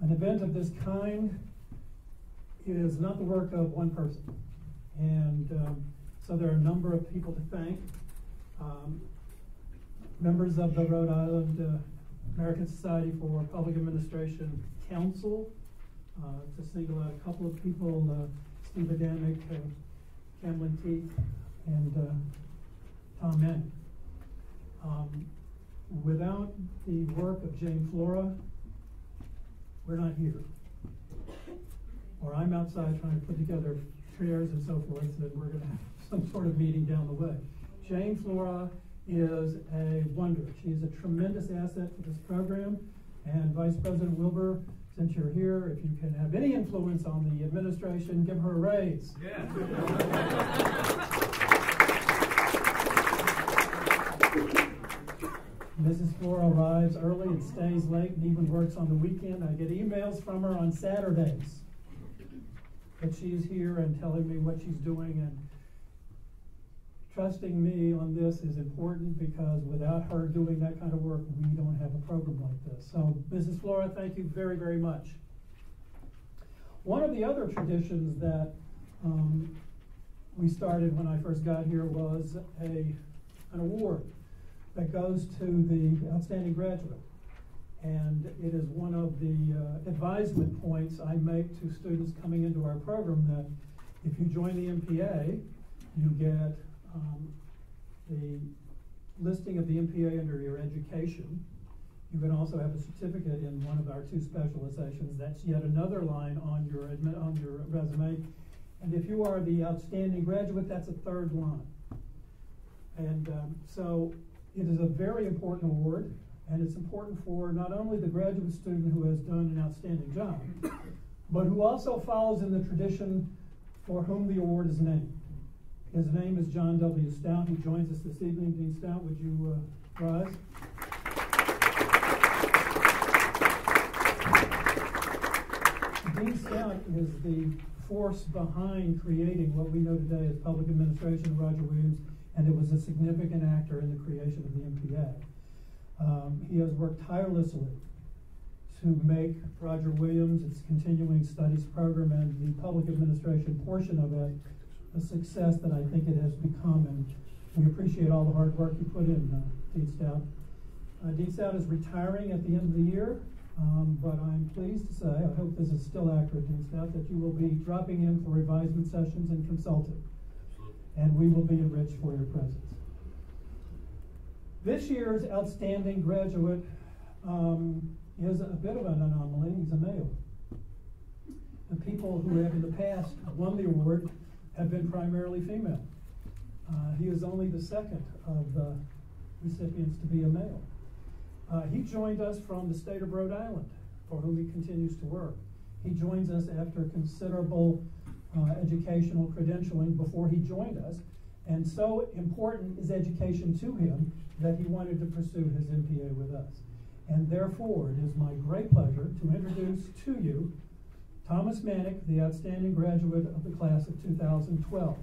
An event of this kind is not the work of one person. And so there are a number of people to thank. Members of the Rhode Island American Society for Public Administration Council, to single out a couple of people, Steve Adamic, Camlin Teeth, and Tom Manning. Without the work of Jane Flora, we're not here. Or I'm outside trying to put together chairs and so forth, and we're going to have some sort of meeting down the way. Jane Flora is a wonder. She is a tremendous asset for this program. And Vice President Wilbur, since you're here, if you can have any influence on the administration, give her a raise. Yeah. Mrs. Flora arrives early and stays late and even works on the weekend. I get emails from her on Saturdays that she's here and telling me what she's doing, and trusting me on this is important, because without her doing that kind of work, we don't have a program like this. So, Mrs. Flora, thank you very, very much. One of the other traditions that we started when I first got here was an award that goes to the outstanding graduate. And it is one of the advisement points I make to students coming into our program, that if you join the MPA, you get the listing of the MPA under your education. You can also have a certificate in one of our 2 specializations. That's yet another line on your resume. And if you are the outstanding graduate, that's a 3rd line. And so it is a very important award, and it's important for not only the graduate student who has done an outstanding job, but who also follows in the tradition for whom the award is named. His name is John W. Stout. He joins us this evening. Dean Stout, would you rise? Dean Stout is the force behind creating what we know today as public administration of Roger Williams, and it was a significant actor in the creation of the MPA. He has worked tirelessly to make Roger Williams, its continuing studies program, and the public administration portion of it a success that I think it has become, and we appreciate all the hard work you put in, Dean Stout. Dean Stout is retiring at the end of the year, but I'm pleased to say, I hope this is still accurate, Dean Stout, that you will be dropping in for revisement sessions and consulting. Absolutely. And we will be enriched for your presence. This year's outstanding graduate is a bit of an anomaly. He's a male. The people who have in the past won the award have been primarily female. He is only the 2nd of the recipients to be a male. He joined us from the state of Rhode Island, for whom he continues to work. He joins us after considerable educational credentialing before he joined us, and so important is education to him that he wanted to pursue his MPA with us. And therefore, it is my great pleasure to introduce to you Thomas Manick, the outstanding graduate of the class of 2012.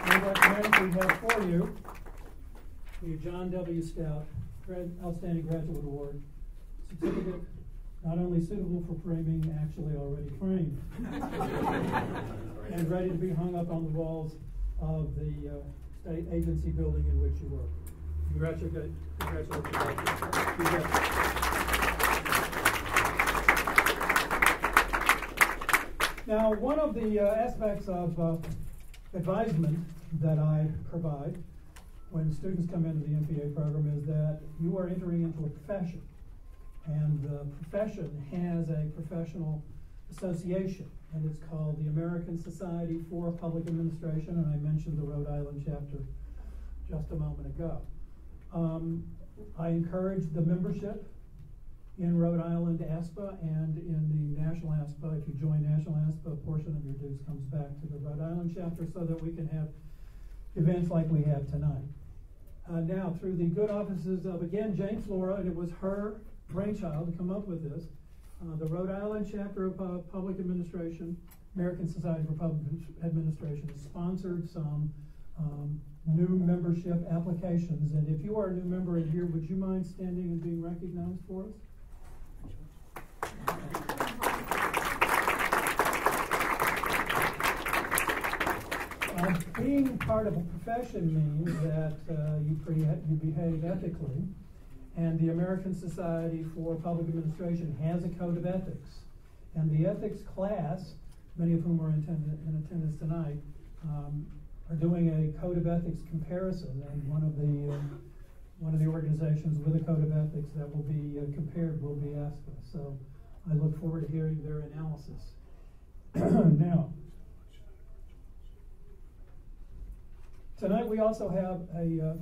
And what Manick we have for you, the John W. Stout Outstanding Graduate Award certificate, not only suitable for framing, actually already framed, and ready to be hung up on the walls of the state agency building in which you work. Congratulations. Now, one of the aspects of advisement that I provide when students come into the MPA program is that you are entering into a profession. And the profession has a professional association, and it's called the American Society for Public Administration, and I mentioned the Rhode Island chapter just a moment ago. I encourage the membership in Rhode Island ASPA and in the National ASPA. If you join National ASPA, a portion of your dues comes back to the Rhode Island chapter so that we can have events like we have tonight. Now, through the good offices of, again, Jane Flora, and it was her brainchild to come up with this, the Rhode Island chapter of Public Administration, American Society for Public Administration, has sponsored some new membership applications. And if you are a new member in here, would you mind standing and being recognized for us? Being part of a profession means that you behave ethically, and the American Society for Public Administration has a code of ethics. And the ethics class, many of whom are in attendance tonight, are doing a code of ethics comparison, and one of the organizations with a code of ethics that will be compared will be ASPA. So I look forward to hearing their analysis. Now, tonight we also have a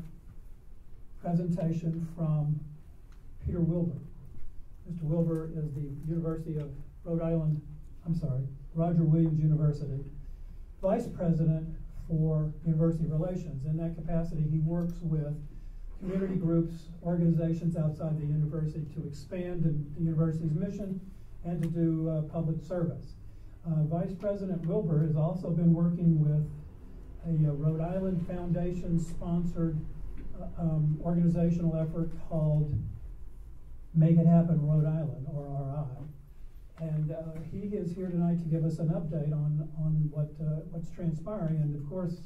presentation from Peter Wilbur. Mr. Wilbur is the University of Roger Williams University, Vice President for University Relations. In that capacity, he works with community groups, organizations outside the university to expand the university's mission and to do public service. Vice President Wilbur has also been working with a Rhode Island Foundation-sponsored organizational effort called Make It Happen Rhode Island, or RI. And he is here tonight to give us an update on what's transpiring. And of course,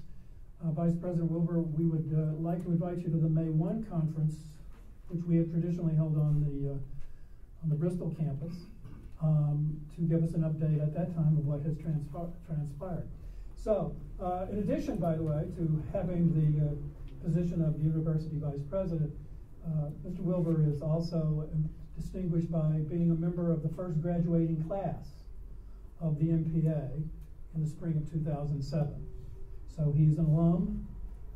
Vice President Wilbur, we would like to invite you to the May 1 conference, which we have traditionally held on the Bristol campus, to give us an update at that time of what has transpired. So, in addition, by the way, to having the position of the University Vice President, Mr. Wilbur is also distinguished by being a member of the first graduating class of the MPA in the spring of 2007. So he's an alum,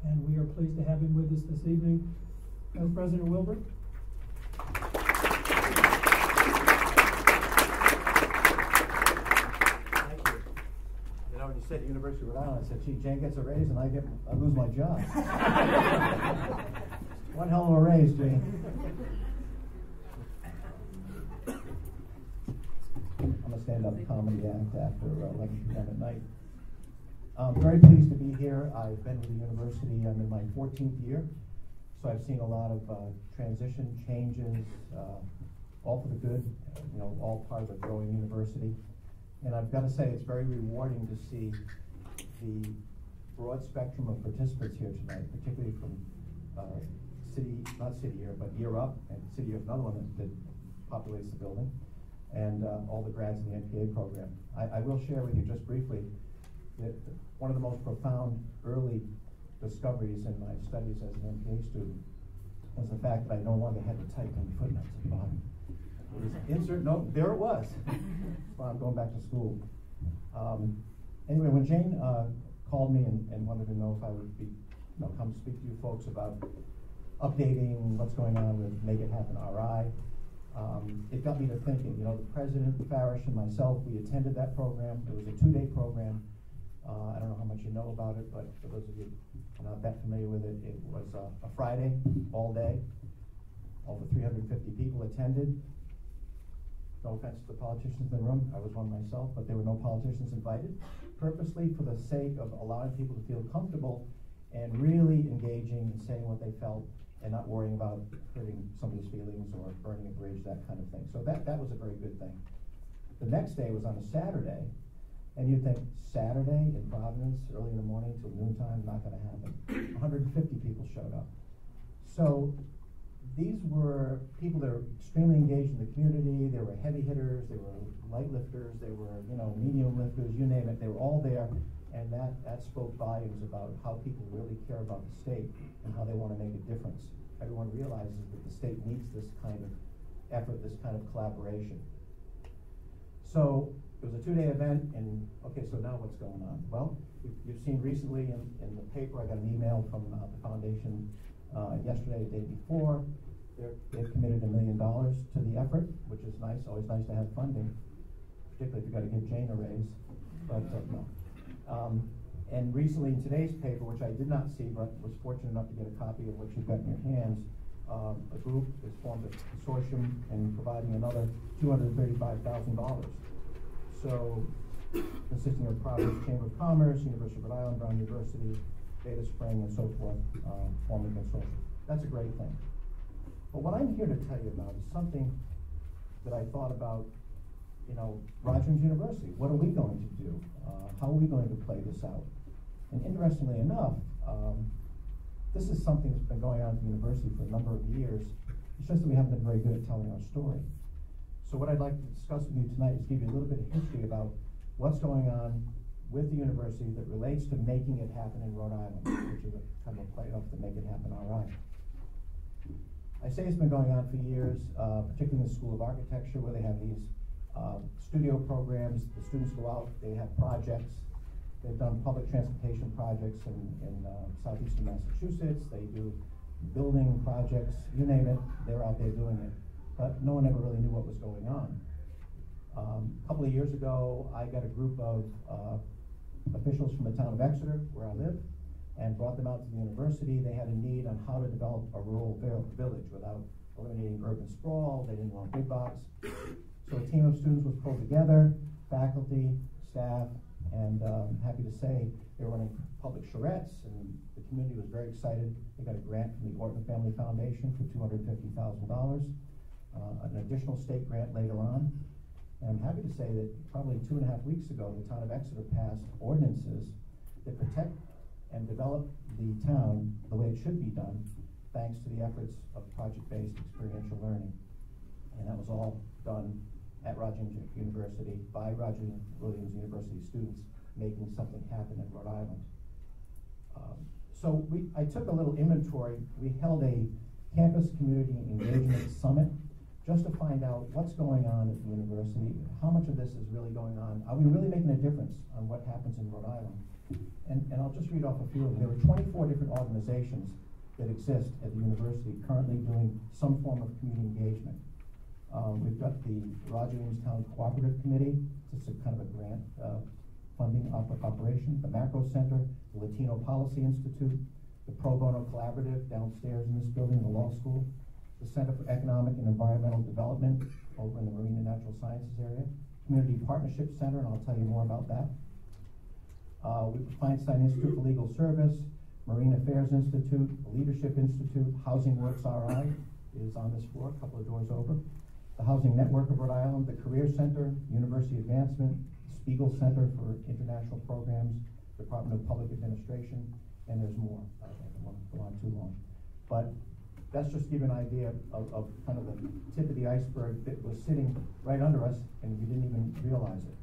and we are pleased to have him with us this evening. Vice President Wilbur. Thank you. You know, when you said University of Rhode Island, I said, gee, Jane gets a raise and I lose my job. One hell of a raise, Jane. I'm a stand-up comedy act after 11 p.m. at night. I'm very pleased to be here. I've been with the university. I'm in my 14th year, so I've seen a lot of transition, changes, all for the good, all part of a growing university. And I've got to say, it's very rewarding to see the broad spectrum of participants here tonight, particularly from not City Year, but Year Up, and City Year is another one that populates the building, and all the grads in the MPA program. I will share with you just briefly that one of the most profound early discoveries in my studies as an MPA student was the fact that I no longer had to type in footnotes at the bottom. It was insert note, there it was. Well, I'm going back to school. Anyway, when Jane called me and wanted to know if I would be, come speak to you folks about updating what's going on with Make It Happen RI, it got me to thinking. The President, Farish, and myself, we attended that program. It was a 2-day program. I don't know how much you know about it, but for those of you who are not that familiar with it, it was a Friday, all day. Over 350 people attended. No offense to the politicians in the room, I was one myself, but there were no politicians invited, purposely for the sake of allowing people to feel comfortable and really engaging and saying what they felt and not worrying about hurting somebody's feelings or burning a bridge, that kind of thing. So that was a very good thing. The next day was on a Saturday, and you'd think, Saturday in Providence, early in the morning till noontime, not going to happen. 150 people showed up. So these were people that are extremely engaged in the community. There were heavy hitters, there were light lifters, there were medium lifters, you name it. They were all there, and that spoke volumes about how people really care about the state and how they want to make a difference. Everyone realizes that the state needs this kind of effort, this kind of collaboration. So it was a 2-day event, and okay, so now what's going on? Well, you've seen recently in the paper, I got an email from the foundation yesterday, the day before. They've committed $1 million to the effort, which is nice. Always nice to have funding, particularly if you've got to give Jane a raise. But no. And recently in today's paper, which I did not see, but was fortunate enough to get a copy of what you've got in your hands, a group has formed a consortium and providing another $235,000. So, consisting of Providence Chamber of Commerce, University of Rhode Island, Brown University, Beta Spring, and so forth, forming consortium. That's a great thing. But what I'm here to tell you about is something that I thought about, Rogers University. What are we going to do? How are we going to play this out? And interestingly enough, this is something that's been going on at the university for a number of years. It's just that we haven't been very good at telling our story. So what I'd like to discuss with you tonight is give you a little bit of history about what's going on with the university that relates to making it happen in Rhode Island, which is a kind of a playoff to make it happen RI. I say it's been going on for years, particularly in the School of Architecture, where they have these studio programs. The students go out, they have projects. They've done public transportation projects in southeastern Massachusetts. They do building projects, you name it, they're out there doing it. But no one ever really knew what was going on. A couple of years ago, I got a group of officials from the town of Exeter, where I live, and brought them out to the university. They had a need on how to develop a rural village without eliminating urban sprawl. They didn't want big box. So a team of students was pulled together, faculty, staff, and I'm happy to say they were running public charrettes, and the community was very excited. They got a grant from the Orton Family Foundation for $250,000, an additional state grant later on. And I'm happy to say that probably 2.5 weeks ago, the town of Exeter passed ordinances that protect and develop the town the way it should be done, thanks to the efforts of project-based experiential learning. And that was all done at Rogers University by Roger Williams University students making something happen in Rhode Island. So I took a little inventory. We held a campus community engagement summit just to find out what's going on at the university, how much of this is really going on. Are we really making a difference on what happens in Rhode Island? And I'll just read off a few of them. There are 24 different organizations that exist at the university currently doing some form of community engagement. We've got the Roger Williams Town Cooperative Committee. It's a kind of a grant funding operation. The Macro Center, the Latino Policy Institute, the Pro Bono Collaborative downstairs in this building, the law school, the Center for Economic and Environmental Development over in the Marine and Natural Sciences area, Community Partnership Center, and I'll tell you more about that. Feinstein Institute for Legal Service, Marine Affairs Institute, the Leadership Institute, Housing Works RI is on this floor, a couple of doors over. The Housing Network of Rhode Island, the Career Center, University Advancement, Spiegel Center for International Programs, Department of Public Administration, and there's more. I don't want to go on too long. But that's just to give you an idea of kind of the tip of the iceberg that was sitting right under us, and we didn't even realize it.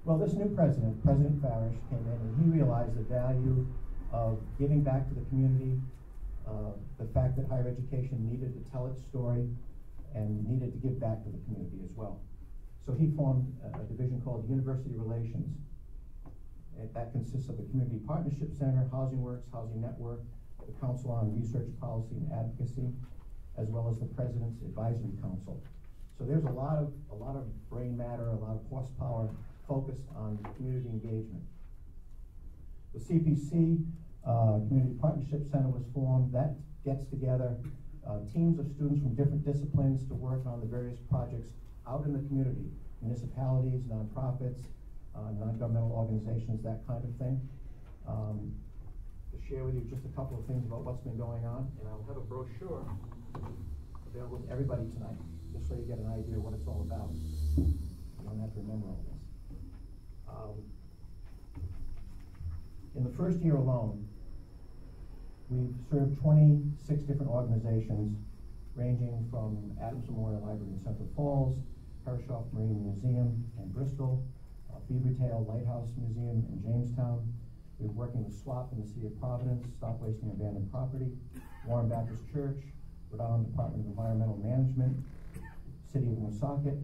Well, this new president, President Farish, came in and he realized the value of giving back to the community, the fact that higher education needed to tell its story and needed to give back to the community as well. So he formed a division called University Relations. That consists of the Community Partnership Center, Housing Works, Housing Network, the Council on Research Policy and Advocacy, as well as the President's Advisory Council. So there's a lot of brain matter, a lot of horsepower focused on community engagement. The CPC, Community Partnership Center, was formed. That gets together teams of students from different disciplines to work on the various projects out in the community, municipalities, nonprofits, non-governmental organizations, that kind of thing. To share with you just a couple of things about what's been going on, and I'll have a brochure available to everybody tonight, just so you get an idea of what it's all about. You don't have to remember all this. In the first year alone, we've served 26 different organizations, ranging from Adams Memorial Library in Central Falls, Herreshoff Marine Museum in Bristol, Beavertail Lighthouse Museum in Jamestown. We're working with SWAP in the city of Providence, Stop Wasting Abandoned Property, Warren Baptist Church, Rhode Island Department of Environmental Management, City of Woonsocket,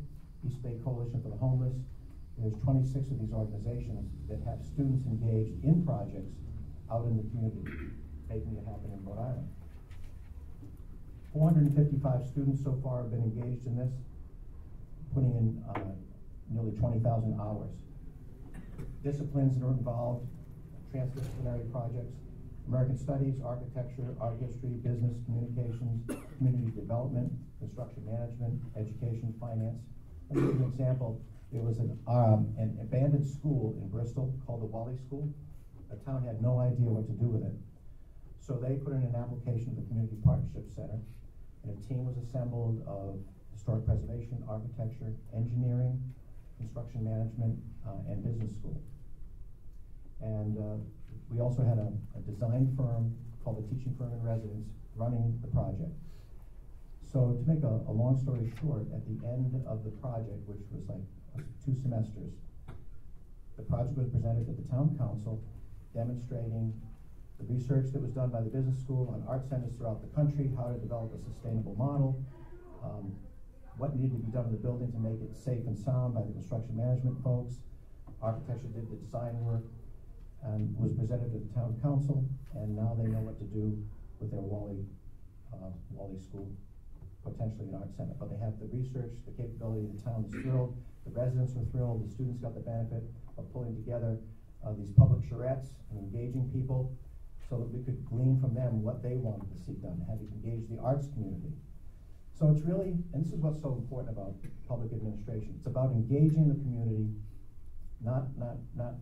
East Bay Coalition for the Homeless. There's 26 of these organizations that have students engaged in projects out in the community, making it happen in Rhode Island. 455 students so far have been engaged in this, putting in nearly 20,000 hours. Disciplines that are involved: transdisciplinary projects, American Studies, Architecture, Art History, Business, Communications, Community Development, Construction Management, Education, Finance. Let me give you an example. There was an abandoned school in Bristol called the Wally School. The town had no idea what to do with it. So they put in an application to the Community Partnership Center, and a team was assembled of historic preservation, architecture, engineering, construction management, and business school. And we also had a design firm called the Teaching Firm in Residence running the project. So to make a long story short, at the end of the project, which was like 2 semesters, the project was presented to the town council, demonstrating the research that was done by the business school on art centers throughout the country, how to develop a sustainable model, what needed to be done in the building to make it safe and sound by the construction management folks. Architecture did the design work and was presented to the town council, and now they know what to do with their Wally School, potentially an art center. But they have the research, the capability, the town is thrilled, the residents were thrilled, the students got the benefit of pulling together these public charrettes and engaging people so that we could glean from them what they wanted to see done, how to engage the arts community. So it's really, and this is what's so important about public administration, it's about engaging the community, not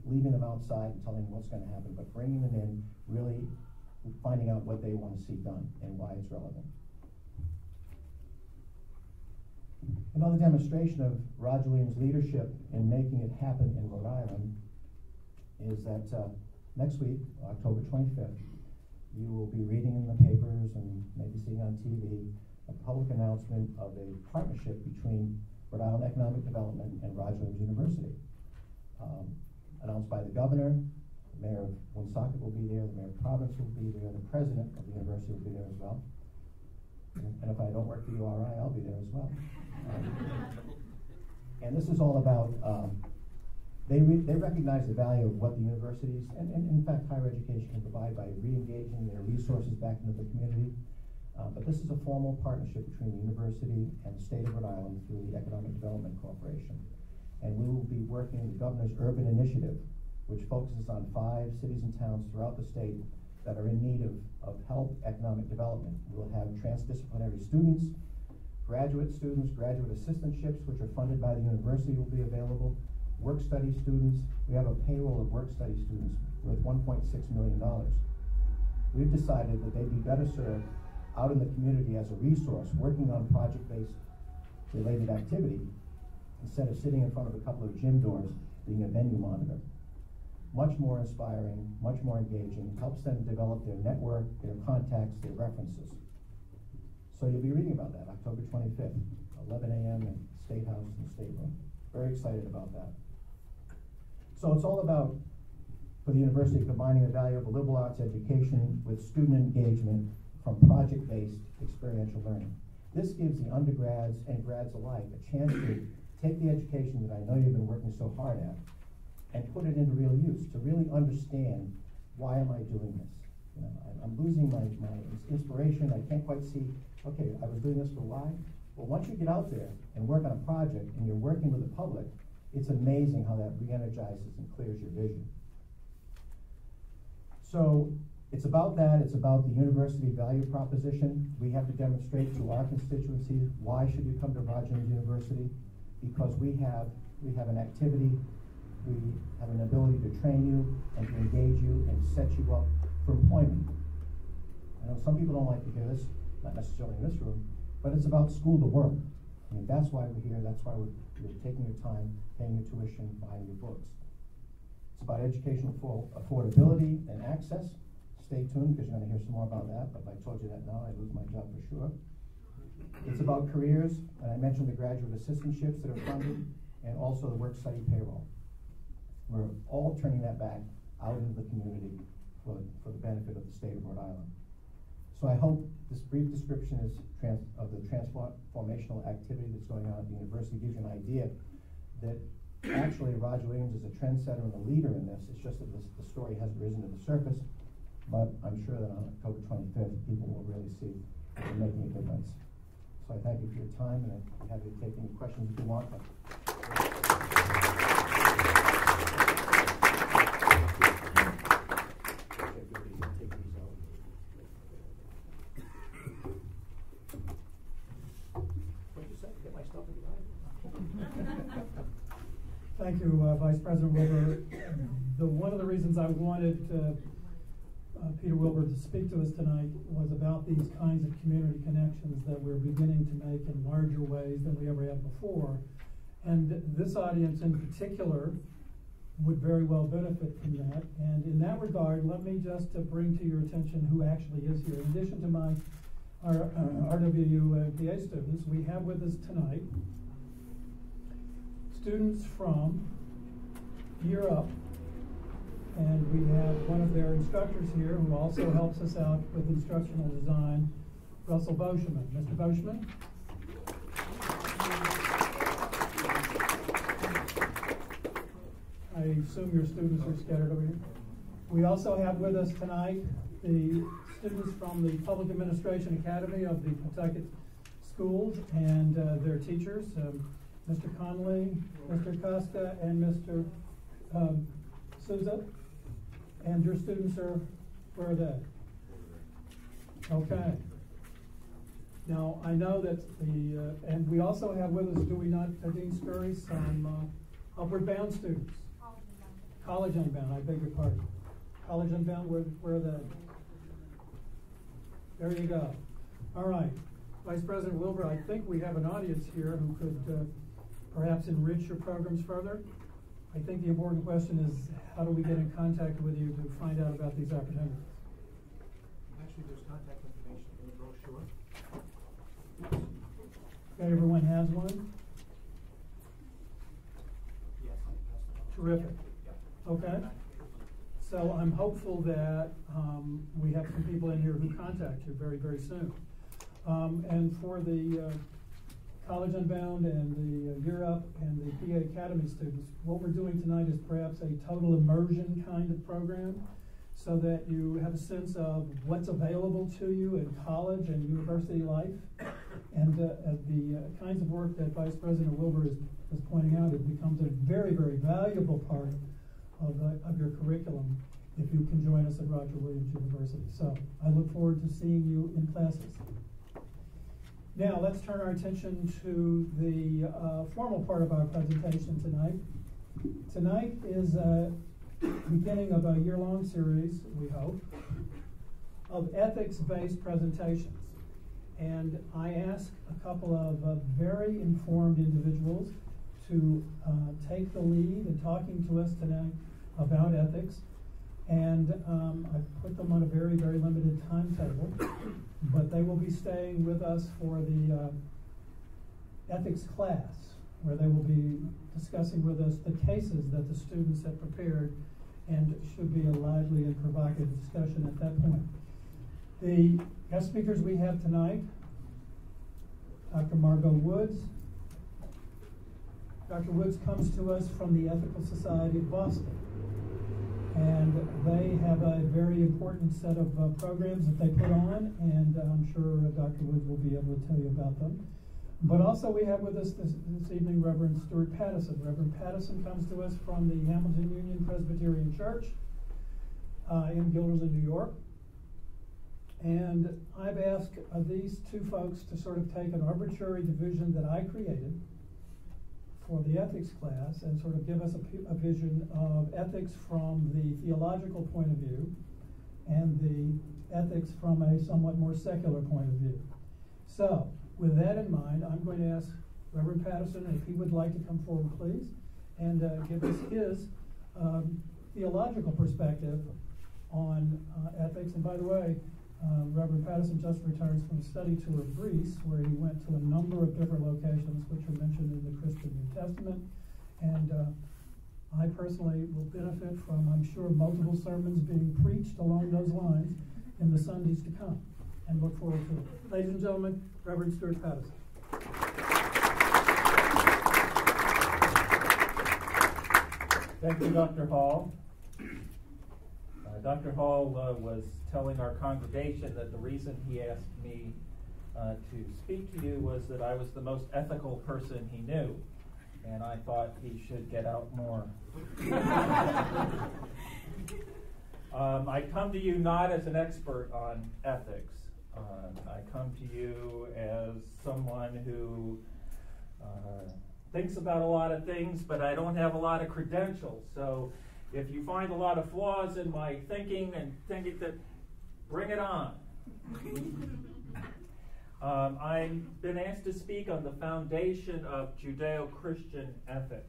leaving them outside and telling them what's going to happen, but bringing them in, really finding out what they want to see done and why it's relevant. Another demonstration of Roger Williams' leadership in making it happen in Rhode Island is that next week, October 25th, you will be reading in the papers and maybe seeing on TV a public announcement of a partnership between Rhode Island Economic Development and Roger Williams University. Announced by the governor, the mayor of Woonsocket will be there, the mayor of Providence will be there, the president of the university will be there as well. And if I don't work for URI, I'll be there as well. And this is all about, they recognize the value of what the universities, and in fact higher education can provide by re-engaging their resources back into the community. But this is a formal partnership between the university and the state of Rhode Island through the Economic Development Corporation. And we will be working the governor's urban initiative, which focuses on 5 cities and towns throughout the state that are in need of help economic development. We'll have transdisciplinary students, graduate students, graduate assistantships, which are funded by the university, will be available, work study students. We have a payroll of work study students worth $1.6 million. We've decided that they'd be better served out in the community as a resource, working on project-based related activity, instead of sitting in front of a couple of gym doors being a venue monitor. Much more inspiring, much more engaging, helps them develop their network, their contacts, their references. So you'll be reading about that October 25th, 11 a.m. in State House and State Room. Very excited about that. So it's all about, for the university, combining the value of a liberal arts education with student engagement from project-based experiential learning. This gives the undergrads and grads alike a chance to take the education that I know you've been working so hard at and put it into real use, to really understand, why am I doing this? You know, I'm losing my inspiration. I can't quite see, okay, I was doing this for why? Well, once you get out there and work on a project and you're working with the public, it's amazing how that re-energizes and clears your vision. So it's about that. It's about the university value proposition. We have to demonstrate to our constituency, why should you come to Roger Williams University? Because we have an activity, we have an ability to train you and to engage you and set you up for employment. I know some people don't like to hear this, not necessarily in this room, but it's about school to work. I mean, that's why we're here, that's why we're taking your time, paying your tuition, buying your books. It's about educational affordability and access. Stay tuned, because you're going to hear some more about that, but if I told you that now, I'd lose my job for sure. It's about careers, and I mentioned the graduate assistantships that are funded, and also the work-study payroll. We're all turning that back out into the community for the benefit of the state of Rhode Island. So I hope this brief description of the transformational activity that's going on at the university gives you an idea that actually Roger Williams is a trendsetter and a leader in this. It's just that the story hasn't risen to the surface, but I'm sure that on October 25th, people will really see that we're making a difference. So I thank you for your time, and I'm happy to take any questions if you want them. Thank you, Vice President Wilbur. one of the reasons I wanted Peter Wilbur to speak to us tonight was about these kinds of community connections that we're beginning to make in larger ways than we ever have before. And this audience in particular would very well benefit from that. And in that regard, let me just bring to your attention who actually is here. In addition to our RWU MPA students, we have with us tonight students from Year Up, and we have one of their instructors here who also helps us out with instructional design, Russell Boschman. Mr. Boschman? I assume your students are scattered over here. We also have with us tonight the students from the Public Administration Academy of the Pawtucket Schools and their teachers, Mr. Conley, Mr. Costa, and Mr. Souza. And your students are, where are they? Okay. Now, I know that and we also have with us, do we not, Dean Scurry, some Upward Bound students? College Unbound, I beg your pardon. College Unbound, where are they? There you go. All right. Vice President Wilbur, I think we have an audience here who could perhaps enrich your programs further. I think the important question is, how do we get in contact with you to find out about these opportunities? Actually, there's contact information in the brochure. Okay, everyone has one? Yes. Terrific. Okay. So I'm hopeful that we have some people in here who contact you very, very soon. And for the College Unbound and the Year Up and the PA Academy students, what we're doing tonight is perhaps a total immersion kind of program so that you have a sense of what's available to you in college and university life. And the kinds of work that Vice President Wilbur is pointing out, it becomes a very, very valuable part of your curriculum if you can join us at Roger Williams University. So I look forward to seeing you in classes. Now let's turn our attention to the formal part of our presentation tonight. Tonight is a beginning of a year-long series, we hope, of ethics-based presentations. And I asked a couple of very informed individuals to take the lead in talking to us tonight about ethics. And I put them on a very, very limited timetable, but they will be staying with us for the ethics class, where they will be discussing with us the cases that the students have prepared, and should be a lively and provocative discussion at that point. The guest speakers we have tonight, Dr. Margot Woods. Dr. Woods comes to us from the Ethical Society of Boston. And they have a very important set of programs that they put on, and I'm sure Dr. Woods will be able to tell you about them. But also we have with us this evening Reverend Stuart Pattison. Reverend Pattison comes to us from the Hamilton Union Presbyterian Church in Gildersley, New York. And I've asked these two folks to sort of take an arbitrary division that I created for the ethics class and sort of give us a vision of ethics from the theological point of view and the ethics from a somewhat more secular point of view. So, with that in mind, I'm going to ask Reverend Pattison if he would like to come forward, please, and give us his theological perspective on ethics. And by the way, Reverend Pattison just returns from a study tour of Greece, where he went to a number of different locations which are mentioned in the Christian New Testament. And I personally will benefit from, I'm sure, multiple sermons being preached along those lines in the Sundays to come, and look forward to it. Ladies and gentlemen, Reverend Stuart Pattison. Thank you, Dr. Hall. Dr. Hall was telling our congregation that the reason he asked me to speak to you was that I was the most ethical person he knew, and I thought he should get out more. I come to you not as an expert on ethics. I come to you as someone who thinks about a lot of things, but I don't have a lot of credentials. So If you find a lot of flaws in my thinking and thinking that, bring it on. I've been asked to speak on the foundation of Judeo-Christian ethics.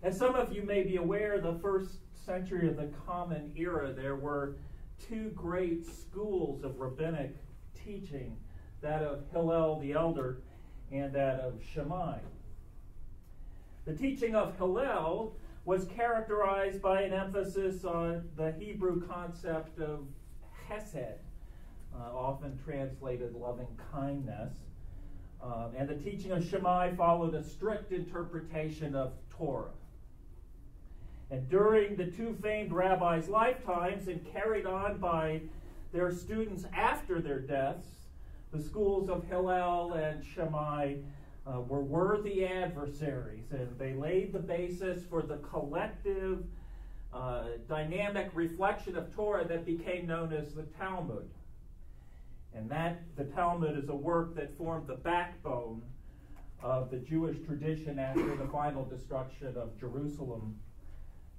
As some of you may be aware, the first century of the Common Era, there were two great schools of rabbinic teaching, that of Hillel the Elder and that of Shammai. The teaching of Hillel was characterized by an emphasis on the Hebrew concept of chesed, often translated loving kindness. And the teaching of Shammai followed a strict interpretation of Torah. And during the two famed rabbis' lifetimes and carried on by their students after their deaths, the schools of Hillel and Shammai were worthy adversaries, and they laid the basis for the collective, dynamic reflection of Torah that became known as the Talmud. And the Talmud is a work that formed the backbone of the Jewish tradition after the final destruction of Jerusalem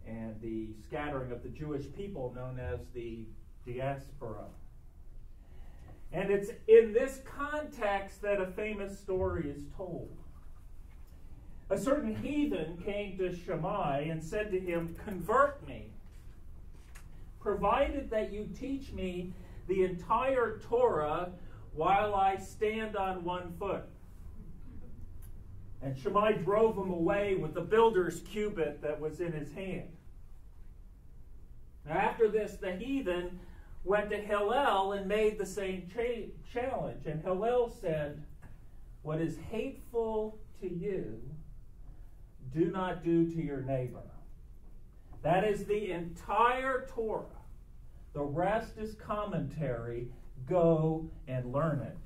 and the scattering of the Jewish people, known as the diaspora. And it's in this context that a famous story is told. A certain heathen came to Shammai and said to him, "Convert me, provided that you teach me the entire Torah while I stand on one foot." And Shammai drove him away with the builder's cubit that was in his hand. Now, after this, the heathen went to Hillel and made the same challenge. And Hillel said, "What is hateful to you, do not do to your neighbor." That is the entire Torah. The rest is commentary. Go and learn it.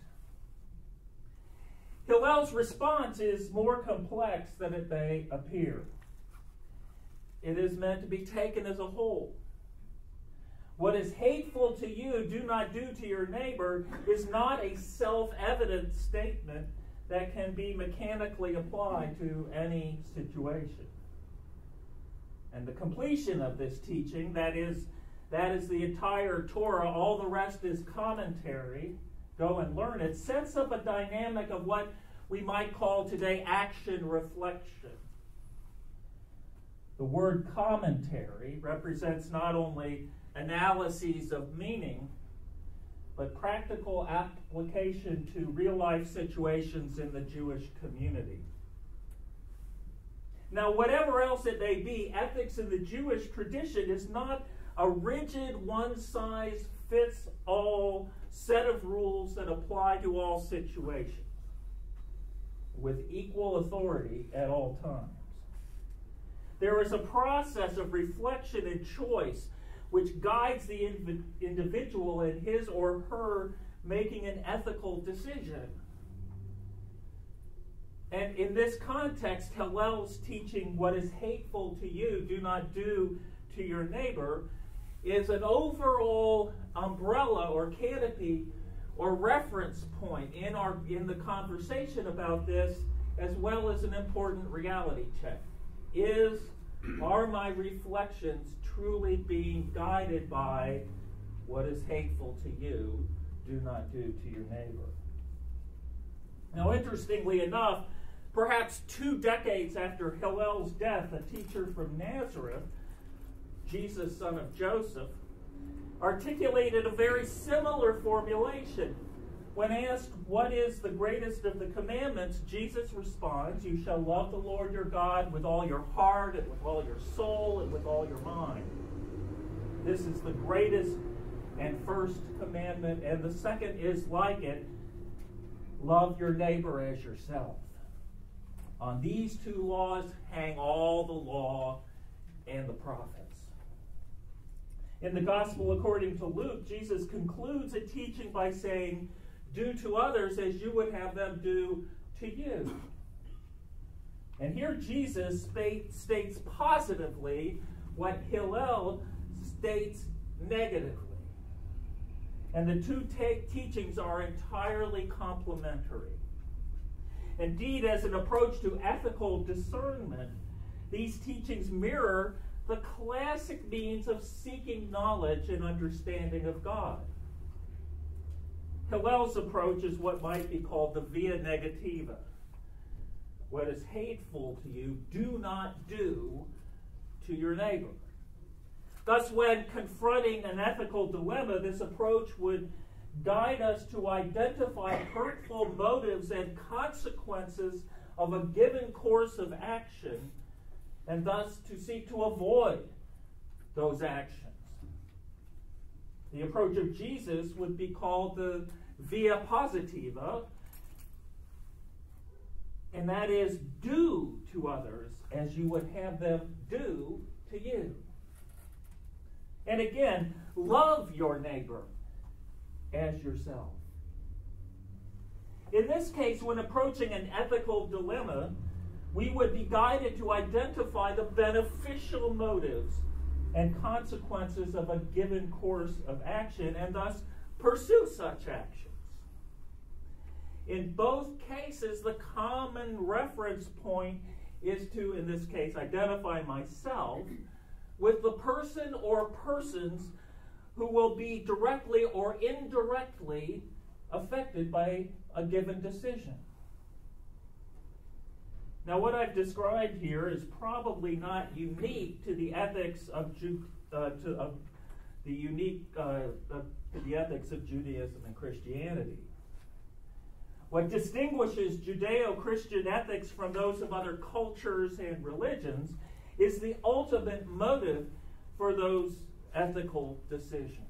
Hillel's response is more complex than it may appear. It is meant to be taken as a whole. What is hateful to you, do not do to your neighbor, is not a self-evident statement that can be mechanically applied to any situation. And the completion of this teaching, that is the entire Torah, all the rest is commentary, go and learn it, sets up a dynamic of what we might call today action reflection. The word commentary represents not only analyses of meaning, but practical application to real-life situations in the Jewish community. Now, whatever else it may be, ethics in the Jewish tradition is not a rigid, one-size-fits-all set of rules that apply to all situations with equal authority at all times. There is a process of reflection and choice which guides the individual in his or her making an ethical decision. And in this context, Hillel's teaching, what is hateful to you, do not do to your neighbor, is an overall umbrella or canopy or reference point in the conversation about this, as well as an important reality check. Are my reflections truly being guided by what is hateful to you, do not do to your neighbor? Now, interestingly enough, perhaps 2 decades after Hillel's death, a teacher from Nazareth, Jesus, son of Joseph, articulated a very similar formulation. When asked, what is the greatest of the commandments, Jesus responds, "You shall love the Lord your God with all your heart and with all your soul and with all your mind." This is the greatest and first commandment, and the second is like it, love your neighbor as yourself. On these 2 laws hang all the law and the prophets. In the Gospel according to Luke, Jesus concludes a teaching by saying, "Do to others as you would have them do to you." And here Jesus states positively what Hillel states negatively. And the 2 teachings are entirely complementary. Indeed, as an approach to ethical discernment, these teachings mirror the classic means of seeking knowledge and understanding of God. Hillel's approach is what might be called the via negativa. What is hateful to you, do not do to your neighbor. Thus, when confronting an ethical dilemma, this approach would guide us to identify hurtful motives and consequences of a given course of action, and thus to seek to avoid those actions. The approach of Jesus would be called the via positiva, and that is, do to others as you would have them do to you. And again, love your neighbor as yourself. In this case, when approaching an ethical dilemma, we would be guided to identify the beneficial motives and consequences of a given course of action, and thus pursue such actions. In both cases, the common reference point is to, in this case, identify myself with the person or persons who will be directly or indirectly affected by a given decision. Now, what I've described here is probably not unique to the ethics of the ethics of Judaism and Christianity. What distinguishes Judeo-Christian ethics from those of other cultures and religions is the ultimate motive for those ethical decisions.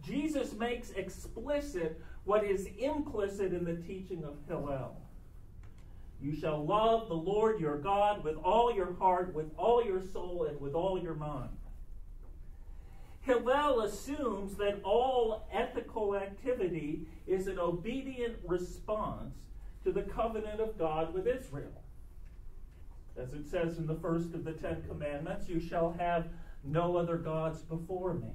Jesus makes explicit what is implicit in the teaching of Hillel. You shall love the Lord your God with all your heart, with all your soul, and with all your mind. Hillel assumes that all ethical activity is an obedient response to the covenant of God with Israel. As it says in the first of the 10 Commandments, you shall have no other gods before me.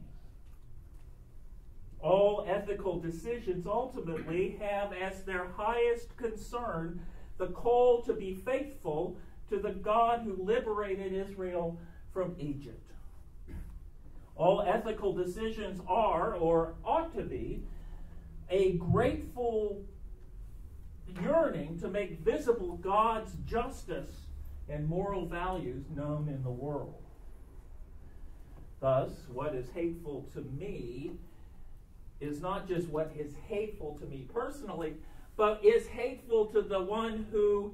All ethical decisions ultimately have as their highest concern the call to be faithful to the God who liberated Israel from Egypt. All ethical decisions are, or ought to be, a grateful yearning to make visible God's justice and moral values known in the world. Thus, what is hateful to me is not just what is hateful to me personally, but is hateful to the one who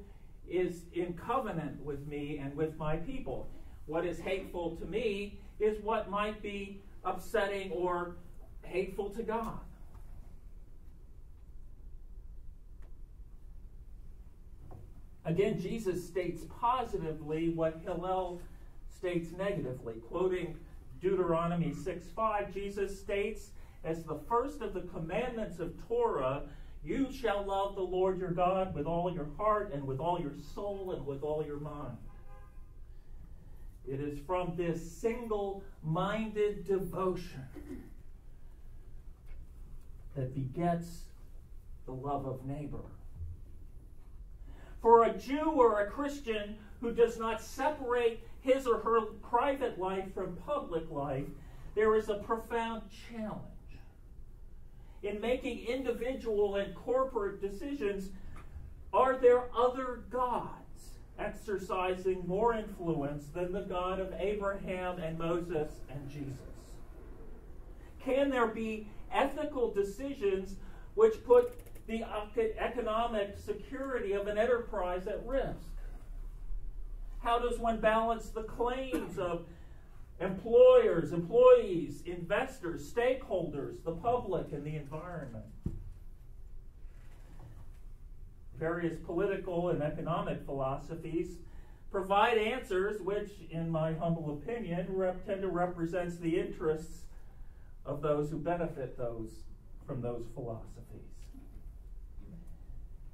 is in covenant with me and with my people. What is hateful to me is what might be upsetting or hateful to God. Again, Jesus states positively what Hillel states negatively. Quoting Deuteronomy 6:5, Jesus states, as the first of the commandments of Torah, you shall love the Lord your God with all your heart and with all your soul and with all your mind. It is from this single-minded devotion that begets the love of neighbor. For a Jew or a Christian who does not separate his or her private life from public life, there is a profound challenge. In making individual and corporate decisions, are there other gods exercising more influence than the God of Abraham and Moses and Jesus? Can there be ethical decisions which put the economic security of an enterprise at risk? How does one balance the claims of employers, employees, investors, stakeholders, the public, and the environment? Various political and economic philosophies provide answers which, in my humble opinion, tend to represent the interests of those who benefit from those philosophies.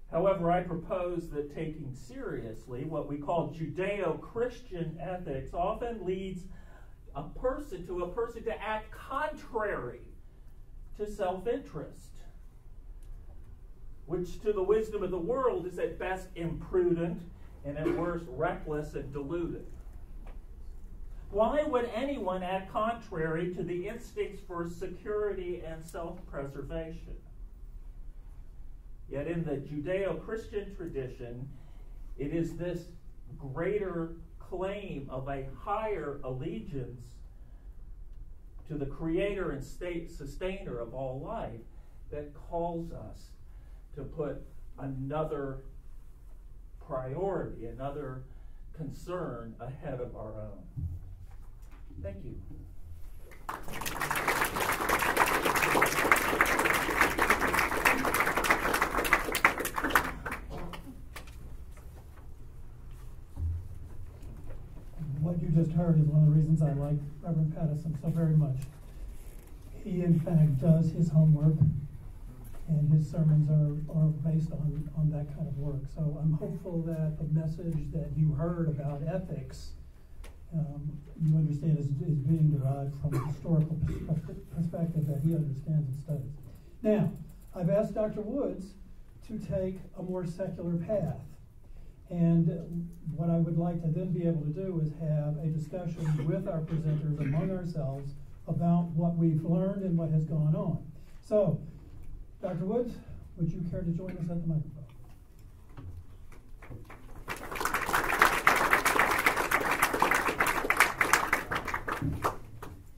However, I propose that taking seriously what we call Judeo-Christian ethics often leads a person to act contrary to self-interest, which to the wisdom of the world is at best imprudent and at worst reckless and deluded? Why would anyone act contrary to the instincts for security and self-preservation? Yet in the Judeo-Christian tradition, it is this greater claim of a higher allegiance to the creator and sustainer of all life that calls us to put another priority, another concern ahead of our own. Thank you. What you just heard is one of the reasons I like Reverend Patterson so very much. He, in fact, does his homework, and his sermons are based on that kind of work. So I'm hopeful that the message that you heard about ethics, you understand is being derived from a historical perspective that he understands and studies. Now, I've asked Dr. Woods to take a more secular path. And what I would like to then be able to do is have a discussion with our presenters among ourselves about what we've learned and what has gone on. So, Dr. Woods, would you care to join us at the microphone?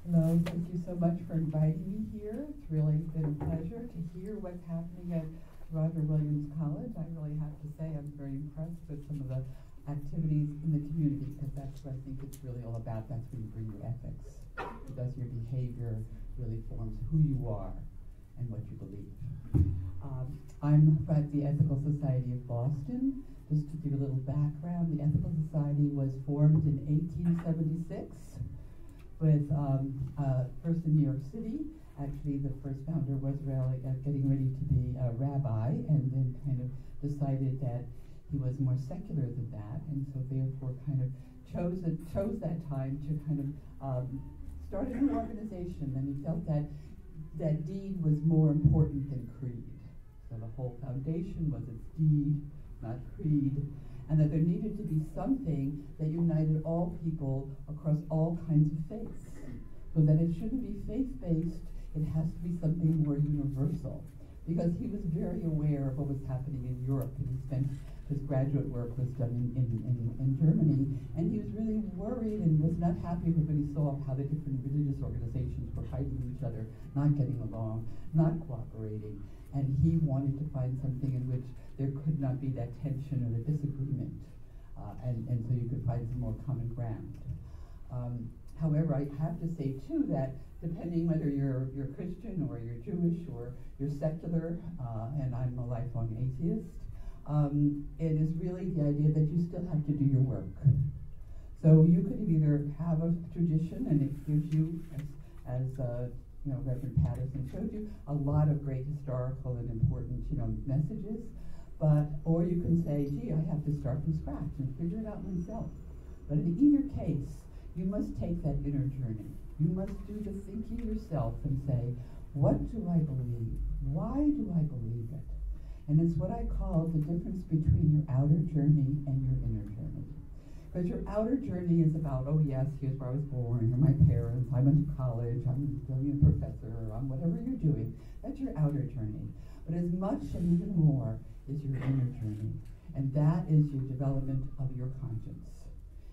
Hello, thank you so much for inviting me here. It's really been a pleasure to hear what's happening at Roger Williams College. I really have to say I'm very impressed with some of the activities in the community, because that's what I think it's really all about. That's where you bring your ethics, because your behavior really forms who you are and what you believe. I'm at the Ethical Society of Boston. Just to give a little background, the Ethical Society was formed in 1876 with first in New York City. Actually, the first founder was really getting ready to be a rabbi, and then kind of decided that he was more secular than that, and so therefore kind of chose that time to kind of start a new organization. And he felt that deed was more important than creed. So the whole foundation was its deed, not creed, and that there needed to be something that united all people across all kinds of faiths. So that it shouldn't be faith-based, it has to be something more universal. Because he was very aware of what was happening in Europe, and he spent his graduate work was done in Germany, and he was really worried and was not happy when he saw how the different religious organizations were fighting each other, not getting along, not cooperating, and he wanted to find something in which there could not be that tension or the disagreement, and so you could find some more common ground. However, I have to say too that depending whether you're Christian or you're Jewish or you're secular, and I'm a lifelong atheist, it is really the idea that you still have to do your work. So you could either have a tradition, and it gives you, as Reverend Patterson showed you, a lot of great historical and important messages, or you can say, gee, I have to start from scratch and figure it out myself. But in either case, you must take that inner journey. You must do the thinking yourself and say, what do I believe? Why do I believe it? And it's what I call the difference between your outer journey and your inner journey. Because your outer journey is about, oh yes, here's where I was born, or my parents, I went to college, I'm a professor, or I'm whatever you're doing. That's your outer journey. But as much and even more is your inner journey. And that is your development of your conscience,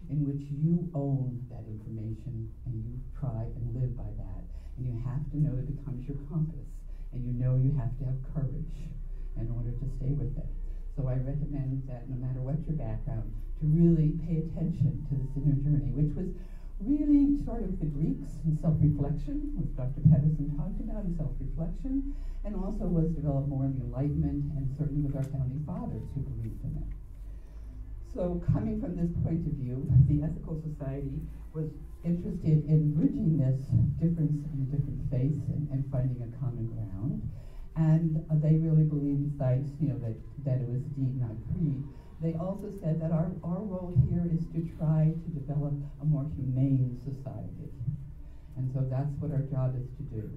in which you own that information and you try and live by that. And you have to know it becomes your compass. And you know you have to have courage in order to stay with it. So I recommend that no matter what your background, to really pay attention to this inner journey, which was really started with the Greeks in self-reflection, which Dr. Patterson talked about in self-reflection, and also was developed more in the Enlightenment and certainly with our founding fathers who believed in it. So coming from this point of view, the Ethical Society was interested in bridging this difference in different faiths and finding a common ground. And they really believed, besides that it was deed, not creed, they also said that our role here is to try to develop a more humane society. And so that's what our job is to do.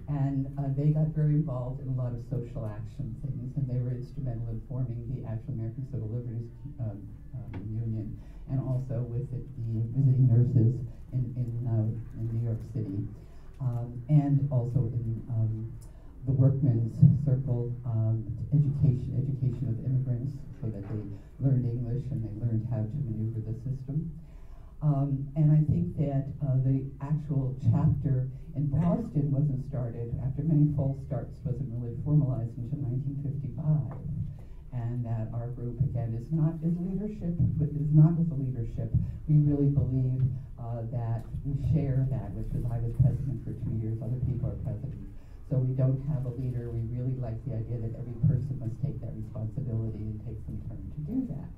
And they got very involved in a lot of social action things, and they were instrumental in forming the actual American Civil Liberties Union, and also with the visiting nurses in New York City, and also in the Workmen's Circle, education of immigrants, so that they learned English and they learned how to maneuver the system. And I think that the actual chapter in Boston wasn't started, after many false starts, wasn't really formalized until 1955. And that our group, again, is not with the leadership. We really believe that we share that, because I was president for 2 years, other people are presidents. So we don't have a leader. We really like the idea that every person must take that responsibility and take some turn to do that.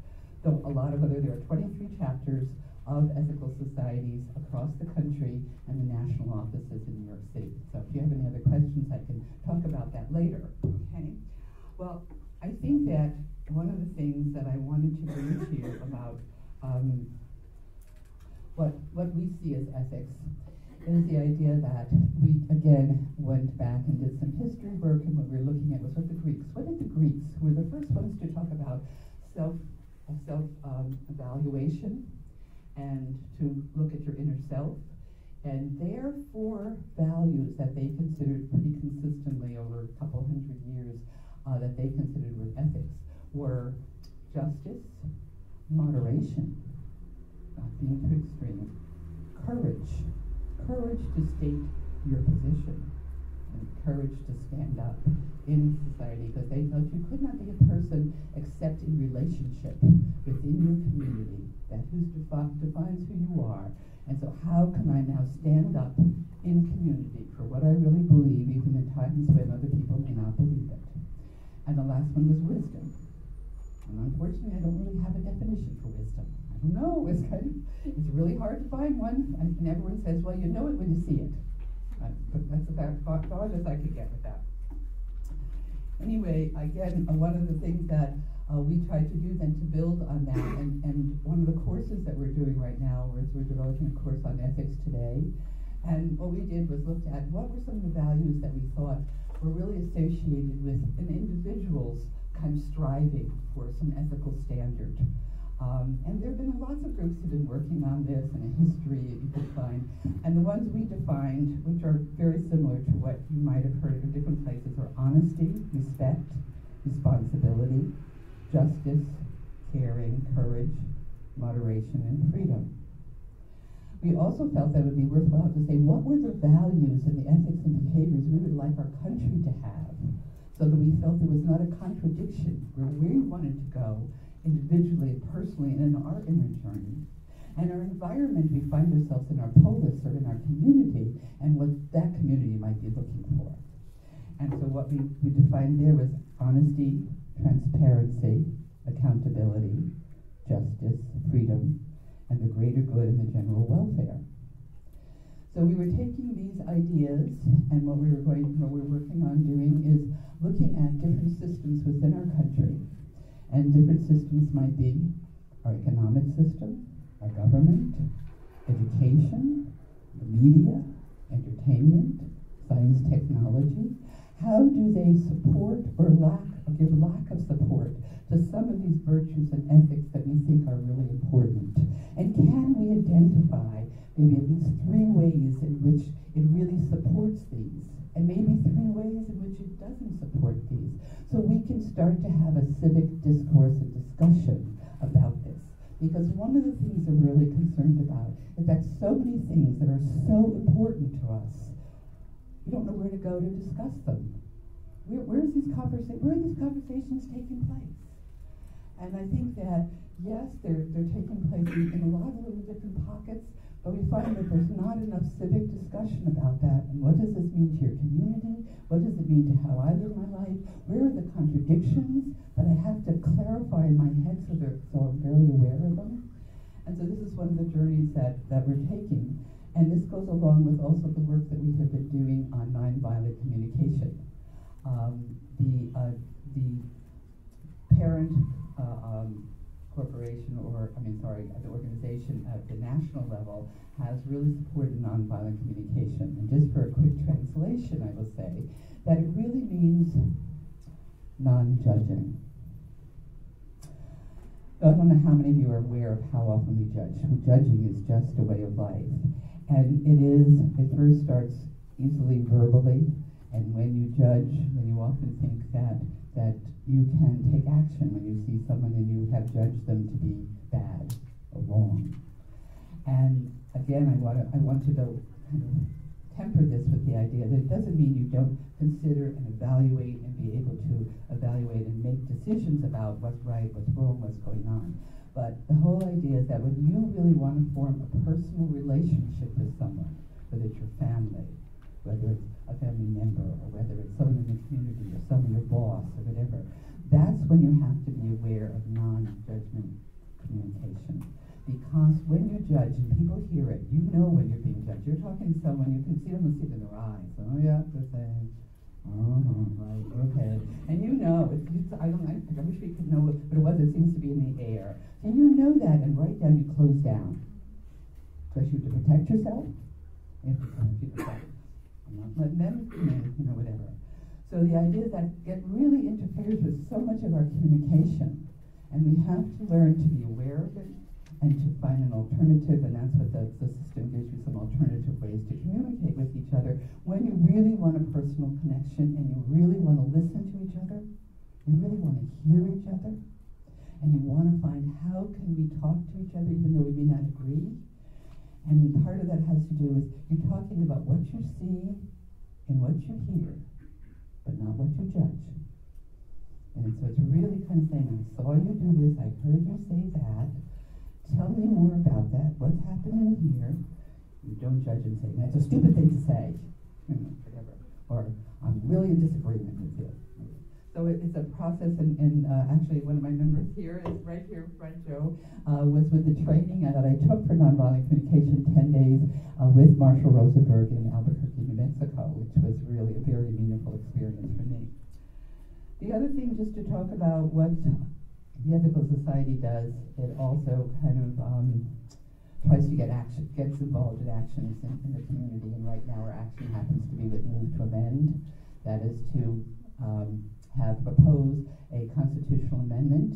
So there are 23 chapters of ethical societies across the country and the national offices in New York City. So if you have any other questions, I can talk about that later. Okay. Well, I think that one of the things that I wanted to bring to you about what we see as ethics is the idea that we, again, went back and did some history work, and what we were looking at was what did the Greeks were the first ones to talk about self-evaluation and to look at your inner self. And their 4 values that they considered pretty consistently over a couple hundred years that they considered were ethics were justice, moderation, not being too extreme, courage to state your position, and courage to stand up in society, because they felt you could not be a person except in relationship within your community, that defines who you are. And so how can I now stand up in community for what I really believe, even in times when other people may not believe it? And the last one was wisdom. And unfortunately, I don't really have a definition for wisdom. I don't know, it's really hard to find one. And everyone says, well, you know it when you see it. But that's about as far as I could get with that. Anyway, again, one of the things that we tried to do then to build on that, and one of the courses that we're doing right now is we're developing a course on ethics today. And what we did was looked at what were some of the values that we thought were really associated with an individual's kind of striving for some ethical standard. And there have been lots of groups that have been working on this, and a history that you can find. And the ones we defined, which are very similar to what you might have heard in different places, are honesty, respect, responsibility, justice, caring, courage, moderation, and freedom. We also felt that it would be worthwhile to say what were the values and the ethics and behaviors we would like our country to have, so that we felt there was not a contradiction where we wanted to go individually and personally and in our inner journey, and our environment we find ourselves in our polis or in our community, and what that community might be looking for. And so what we defined there was honesty, transparency, accountability, justice, freedom, and the greater good and the general welfare. So we were taking these ideas, and what we're working on doing is looking at different systems within our country. And different systems might be our economic system, our government, education, the media, entertainment, science, technology. How do they support or give lack of support to some of these virtues and ethics that we think are really important? And can we identify maybe at least 3 ways in which it really supports these, and maybe 3 ways in which it doesn't support these, so we can start to have a civic discourse and discussion about this? Because one of the things I'm really concerned about is that so many things that are so important to us, we don't know where to go to discuss them. Where are these conversations taking place? And I think that, yes, they're taking place in a lot of little different pockets, but we find that there's not enough civic discussion about that. And what does this mean to your community? What does it mean to how I live my life? Where are the contradictions that I have to clarify in my head so I'm very aware of them? And so this is one of the journeys that we're taking. And this goes along with also the work that we have been doing on nonviolent communication. The parent corporation, the organization at the national level has really supported nonviolent communication. And just for a quick translation, I will say that it really means non-judging. I don't know how many of you are aware of how often we judge. Judging is just a way of life. And it first starts easily verbally, and when you judge, then you often think that you can take action when you see someone and you have judged them to be bad or wrong. And again, I want to kind of temper this with the idea that it doesn't mean you don't consider and evaluate and be able to evaluate and make decisions about what's right, what's wrong, what's going on. But the whole idea is that when you really want to form a personal relationship with someone, whether it's your family, whether it's a family member, or whether it's someone in the community, or someone your boss, or whatever, that's when you have to be aware of non-judgment communication. Because when you judge, and people hear it, you know when you're being judged. You're talking to someone, you can see them in their eyes. Oh yeah, they're saying, right, okay. And you know, I wish we could know what it was. It seems to be in the air. And you know that, and right down, you close down. Because you have to protect yourself. You have to protect yourself. I'm not letting them come in, whatever. So the idea is that it really interferes with so much of our communication. And we have to learn to be aware of it and to find an alternative, and that's what the system gives you, some alternative ways to communicate with each other. When you really want a personal connection and you really want to listen to each other, you really want to hear each other, and you want to find how can we talk to each other even though we may not agree. And part of that has to do with you're talking about what you see and what you hear, but not what you judge. And so it's really kind of saying, I saw you do this, I heard you say that, tell me more about that, what's happening here. You don't judge and say, that's a stupid thing to say, whatever. Or, I'm really in disagreement with you. So it's a process, and actually one of my members here is right here in front, Joe, was with the training that I took for nonviolent communication, 10 days with Marshall Rosenberg in Albuquerque, New Mexico, which was really a very meaningful experience for me. The other thing, just to talk about what the Ethical Society does, it also kind of tries to gets involved in actions in the community, and right now our action happens to be with Move to Amend. That is to have proposed a constitutional amendment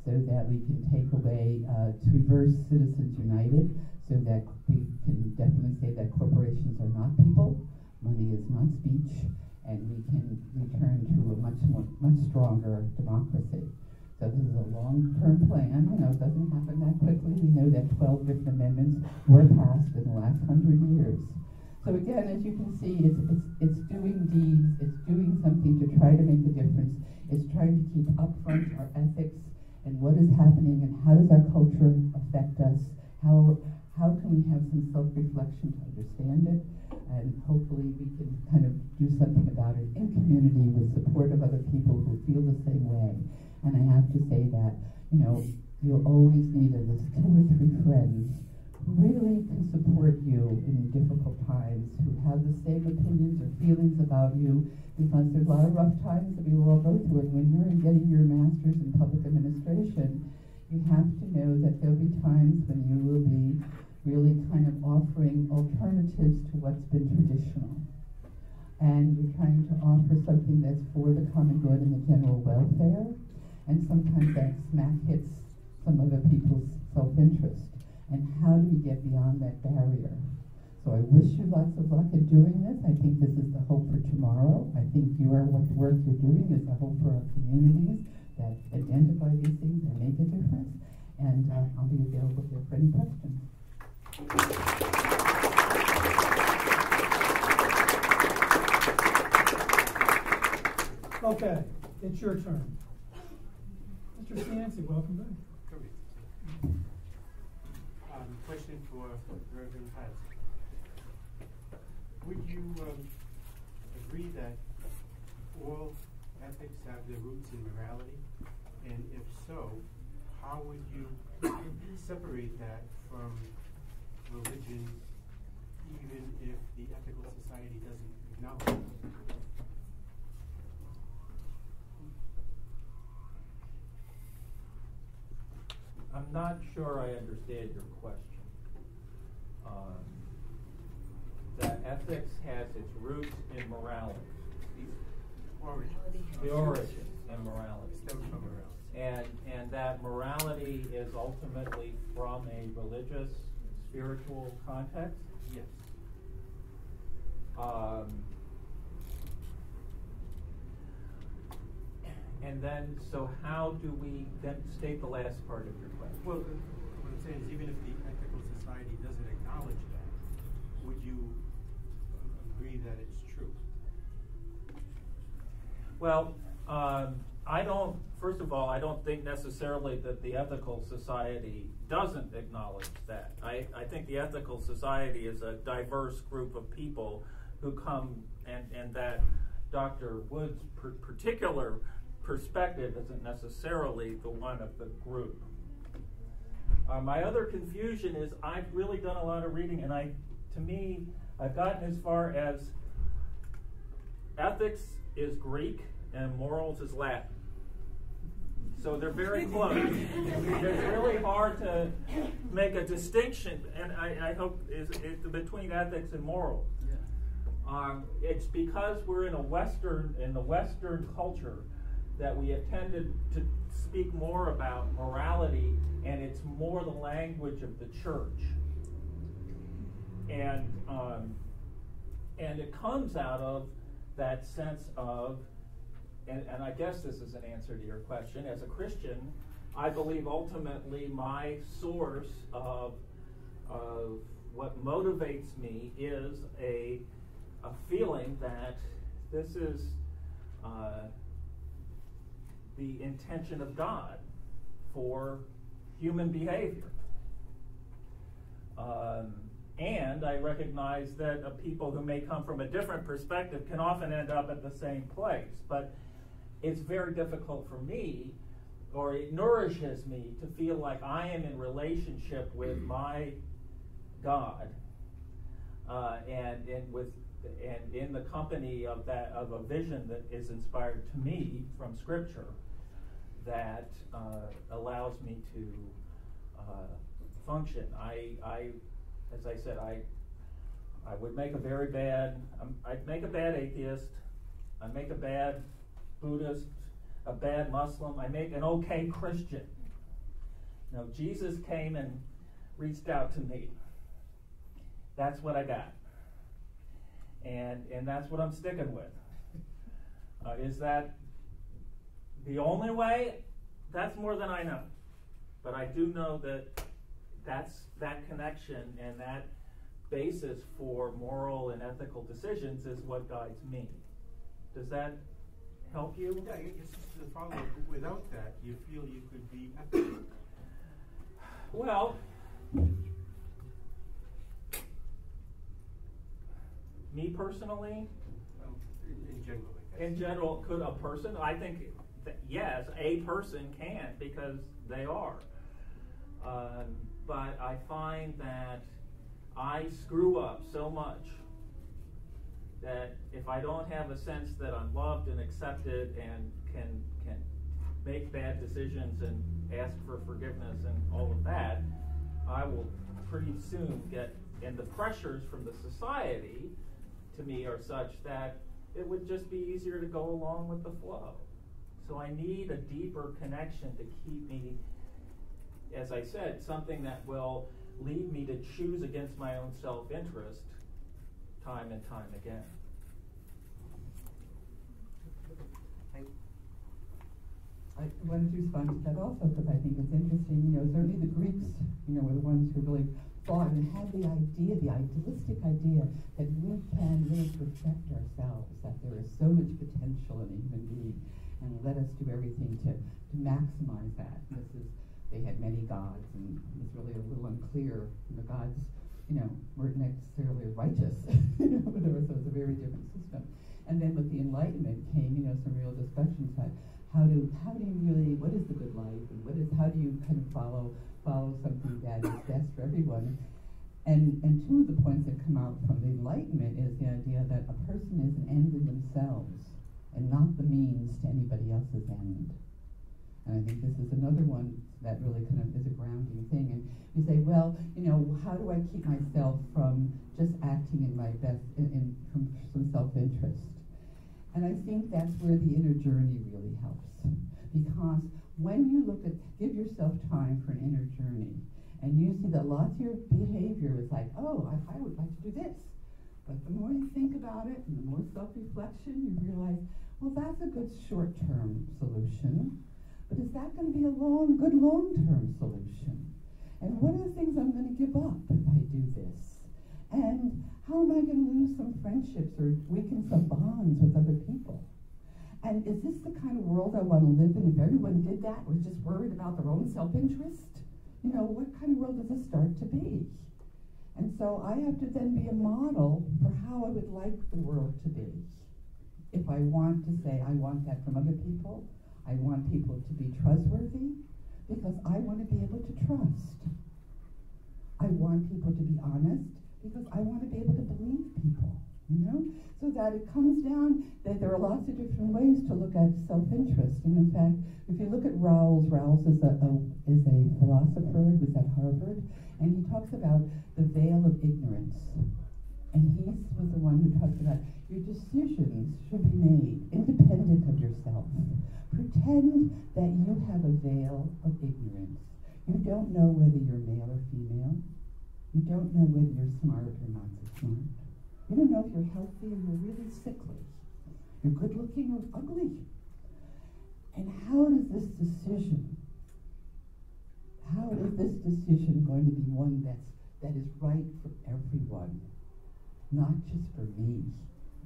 so that we can take away, to reverse Citizens United, so that we can definitely say that corporations are not people, money is not speech, and we can return to a much stronger democracy. So this is a long-term plan. It doesn't happen that quickly. We know that 12 different amendments were passed in the last 100 years. So again, as you can see, it's doing deeds, it's doing something to try to make a difference. It's trying to keep upfront our ethics and what is happening and how does our culture affect us. How can we have some self-reflection to understand it, and hopefully we can kind of do something about it in community with support of other people who feel the same way. And I have to say that, you'll always need at least 2 or 3 friends who really can support you in difficult times, who have the same opinions or feelings about you, because there's a lot of rough times that we will all go through. And when you're getting your master's in public administration, you have to know that there'll be times when you will be really kind of offering alternatives to what's been traditional. And you're trying to offer something that's for the common good and the general welfare. And sometimes that smack hits some other people's self-interest. And how do we get beyond that barrier? So I wish you lots of luck in doing this. I think this is the hope for tomorrow. I think what work you're doing is the hope for our communities that identify these things and make a difference. And I'll be available here for any questions. Okay, it's your turn. Mr. Stancy, welcome back. Question for Reverend Hutz. Would you agree that all ethics have their roots in morality? And if so, how would you separate that from religion, even if the Ethical Society doesn't acknowledge it? not sure I understand your question. That ethics has its roots in morality. The origin in morality. Stems from morality. And that morality is ultimately from a religious, spiritual context? Yes. And then, so how do we then state the last part of your question? Well, what I'm saying is, even if the ethical society doesn't acknowledge that, would you agree that it's true? Well, first of all, I don't think necessarily that the ethical society doesn't acknowledge that. I think the ethical society is a diverse group of people who come, and that Dr. Wood's particular perspective isn't necessarily the one of the group. My other confusion is I've really done a lot of reading, and to me, I've gotten as far as ethics is Greek and morals is Latin. So they're very close. It's really hard to make a distinction, and I hope is between ethics and morals. Yeah. It's because we're in the Western culture that we have tended to speak more about morality, and it's more the language of the church. And it comes out of that sense of, and I guess this is an answer to your question, as a Christian, I believe ultimately my source of what motivates me is a feeling that this is the intention of God for human behavior. And I recognize that people who may come from a different perspective can often end up at the same place. But it's very difficult for me, or it nourishes me, to feel like I am in relationship with my God, and in the company of a vision that is inspired to me from Scripture, that allows me to function. As I said, I would make a very bad. I'd make a bad atheist. I'd make a bad Buddhist, a bad Muslim. I make an okay Christian. You know, Jesus came and reached out to me. That's what I got, and that's what I'm sticking with. Is that the only way? That's more than I know, but I do know that that connection and that basis for moral and ethical decisions is what guides me. Does that help you? Yeah, it's just the follow-up. Without that, you feel you could be ethical? Well, me personally? Well, in general, I guess. In general, could a person? I think that yes, a person can, because they are. But I find that I screw up so much that if I don't have a sense that I'm loved and accepted and can make bad decisions and ask for forgiveness and all of that, I will pretty soon get, and the pressures from the society to me are such that it would just be easier to go along with the flow. So I need a deeper connection to keep me, as I said, something that will lead me to choose against my own self-interest time and time again. I wanted to respond to that also because I think it's interesting. You know, certainly the Greeks, you know, were the ones who really thought and had the idea, the idealistic idea, that we can really perfect ourselves, that there is so much potential in a human being, and let us do everything to maximize that. They had many gods, and it was really a little unclear. The gods, you know, weren't necessarily righteous, you know, whatever. So it's a very different system. And then with the Enlightenment came, you know, some real discussions about how do you really, what is the good life, and how do you kind of follow something that is best for everyone. And two of the points that come out from the Enlightenment is the idea that a person is an end in themselves and not the means to anybody else's end. And I think this is another one that really kind of is a grounding thing. And you say, well, you know, how do I keep myself from just acting in my best, from some self-interest? And I think that's where the inner journey really helps. Because when you look at, give yourself time for an inner journey, and you see that lots of your behavior is like, oh, I would like to do this. But the more you think about it, and the more self-reflection, you realize, well, that's a good short-term solution. But is that going to be a good long-term solution? And what are the things I'm going to give up if I do this? And how am I going to lose some friendships or weaken some bonds with other people? And is this the kind of world I want to live in? If everyone did that, was just worried about their own self-interest, you know, what kind of world does this start to be? And so I have to then be a model for how I would like the world to be. If I want to say I want that from other people, I want people to be trustworthy, because I want to be able to trust. I want people to be honest, because I want to be able to believe people, you know? So that it comes down that there are lots of different ways to look at self-interest. And in fact, if you look at Rawls is a philosopher who was at Harvard, and he talks about the veil of ignorance. And he was the one who talked about your decisions should be made independent of yourself. Pretend that you have a veil of ignorance. You don't know whether you're male or female. You don't know whether you're smart or not so smart. You don't know if you're healthy or you're really sickly. You're good looking or ugly. And how is this decision going to be one that is right for everyone, not just for me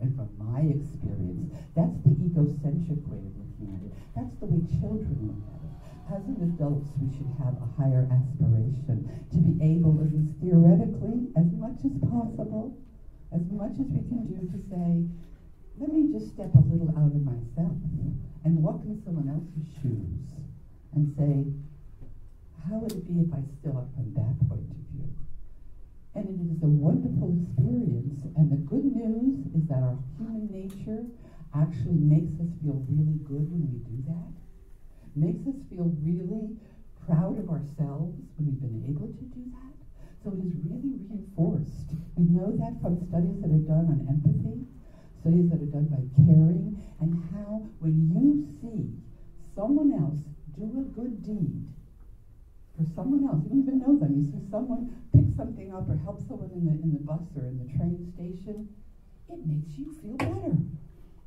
and from my experience? That's the egocentric way of looking at it. That's the way children look at it. As an adults, we should have a higher aspiration to be able, at least theoretically, as much as possible, as much as we can do, to say, let me just step a little out of myself and walk in someone else's shoes and say, how would it be if I stood up from that point of view? And it is a wonderful experience. And the good news is that our human nature actually makes us feel really good when we do that. Makes us feel really proud of ourselves when we've been able to do that. So it is really reinforced. We know that from studies that are done on empathy, studies that are done by caring, and how when you see someone else do a good deed for someone else, you don't even know them, you see someone pick something up or help someone in the bus or in the train station, it makes you feel better.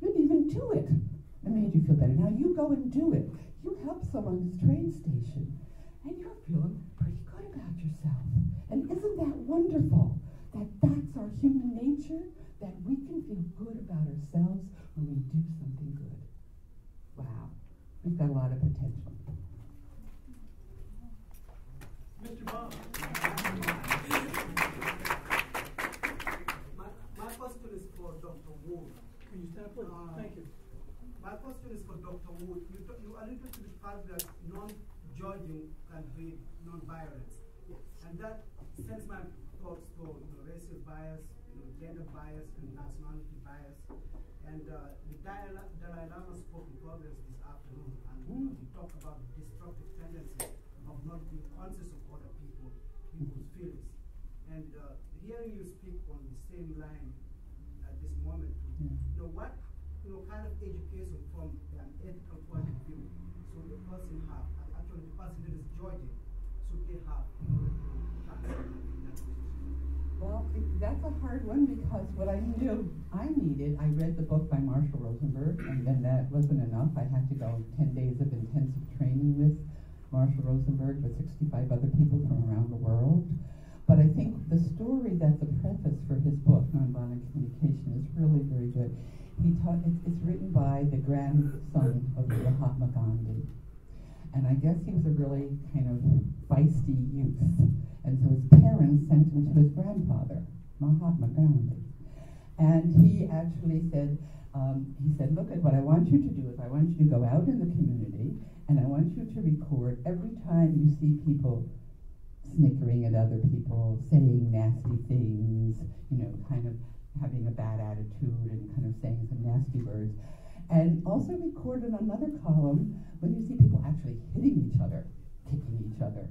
You didn't even do it. It made you feel better. Now you go and do it. You help someone at this train station, and you're feeling pretty good about yourself. And isn't that wonderful? That's our human nature, that we can feel good about ourselves when we do something good. Wow. We've got a lot of potential. Mr. Bob. My question is for Dr. Wood. Can you stand up, please? Thank you. My question is for Dr. Wood. You alluded to the fact that non-judging can breed non-violence. And that sends my thoughts to racial bias, gender bias, and nationality bias. And the Dalai Lama spoke in Providence this afternoon, and he talked about the destructive tendency of not being conscious of other people's feelings. And hearing you speak on the same line at this moment, what kind of education from an ethical point of view should the person have, actually the person that is judging, should they have in order to tackle that position? Well, that's a hard one, because what I knew I needed, I read the book by Marshall Rosenberg, and then that wasn't enough. I had to go 10 days of intensive training with Marshall Rosenberg, with 65 other people from around the world. But I think the story that's a preface for his book, Nonviolent Communication, is really very good. It's written by the grandson of Mahatma Gandhi. And I guess he was a really kind of feisty youth. And so his parents sent him to his grandfather, Mahatma Gandhi. And he actually said, look, at what I want you to do is I want you to go out in the community, and I want you to record every time you see people snickering at other people, saying nasty things, kind of having a bad attitude and kind of saying some nasty words. And also recorded on another column when you see people actually hitting each other, kicking each other,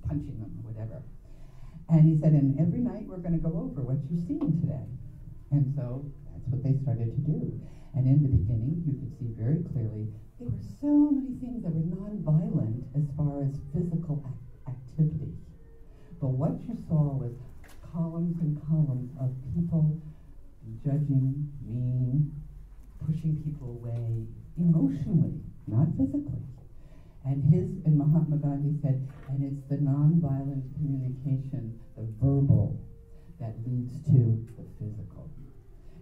punching them, or whatever. And he said, and every night we're going to go over what you've seen today. And so that's what they started to do. And in the beginning, you could see very clearly there were so many things that were nonviolent as far as physical activity. But what you saw was columns and columns of people judging, mean, pushing people away emotionally, not physically. And Mahatma Gandhi said, and it's the nonviolent communication, the verbal, that leads to the physical.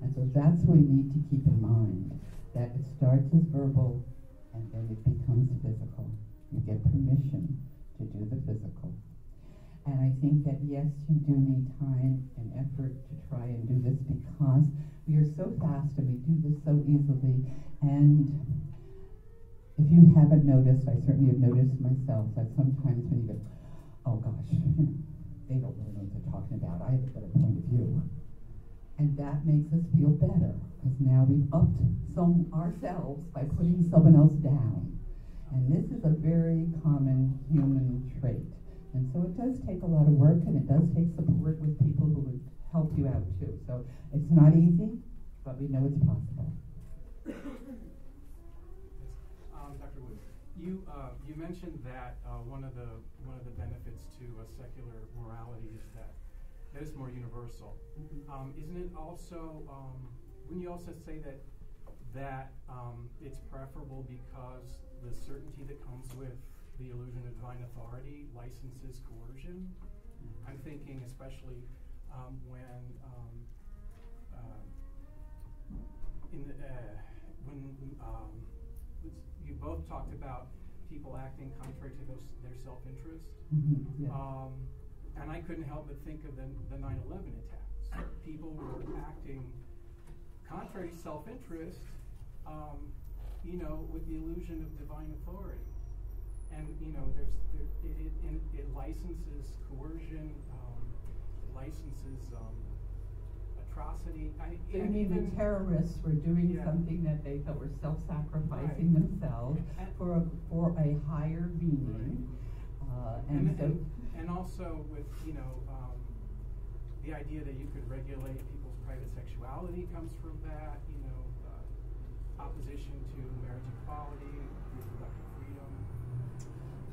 And so that's what we need to keep in mind, that it starts as verbal and then it becomes physical. You get permission to do the physical. And I think that yes, you do need time and effort to try and do this because we are so fast and we do this so easily. And if you haven't noticed, I certainly have noticed myself that sometimes when you go, oh gosh, they don't really know what they're talking about. I have a better point of view. And that makes us feel better because now we've upped ourselves by putting someone else down. And this is a very common human trait. And so it does take a lot of work and it does take support with people who would help you out too. So it's not easy, but we know it's possible. Dr. Wood, you mentioned that one of the benefits to a secular morality is that it's more universal. Isn't it also? Wouldn't you also say that it's preferable because the certainty that comes with the illusion of divine authority licenses coercion? I'm thinking especially when you both talked about people acting contrary to their self-interest. Yes. And I couldn't help but think of the 9/11 attacks. People were acting contrary to self-interest, with the illusion of divine authority. And it licenses coercion, it licenses atrocity. And even terrorists were doing something that they felt were self-sacrificing themselves for a higher meaning. And also with the idea that you could regulate people's private sexuality comes from that. Opposition to marriage equality, reproductive freedom.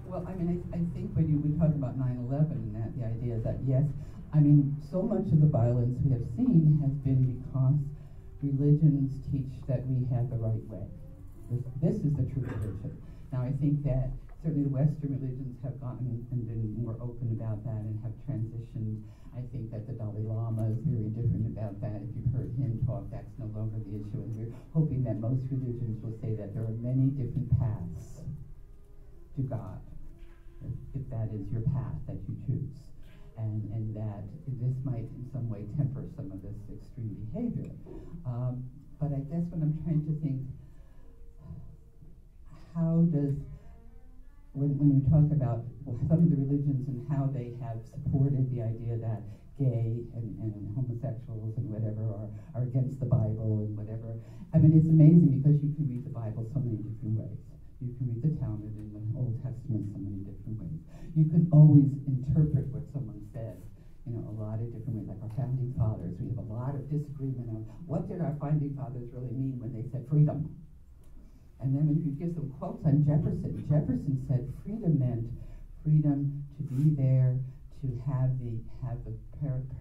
Well, I mean, I think when we talk about 9/11 and that, the idea that yes, I mean, so much of the violence we have seen has been because religions teach that we have the right way. This is the true religion. Now, I think that certainly the Western religions have gotten and been more open about that and have transitioned. I think that the Dalai Lama is very different about that. If you've heard him talk, that's no longer the issue. And we're hoping that most religions will say that there are many different paths to God, if that is your path that you choose. And that this might in some way temper some of this extreme behavior. But I guess when I'm trying to think, how does, when you talk about some of the religions and how they have supported the idea that gay and homosexuals and whatever are against the Bible and whatever, I mean, it's amazing because you can read the Bible so many different ways. You can read the Talmud in the Old Testament so many different ways. You can always interpret what someone said, a lot of different ways. Like our founding fathers, we have a lot of disagreement on what did our founding fathers really mean when they said freedom. And then when you give some quotes on Jefferson said freedom meant freedom to be there, to have the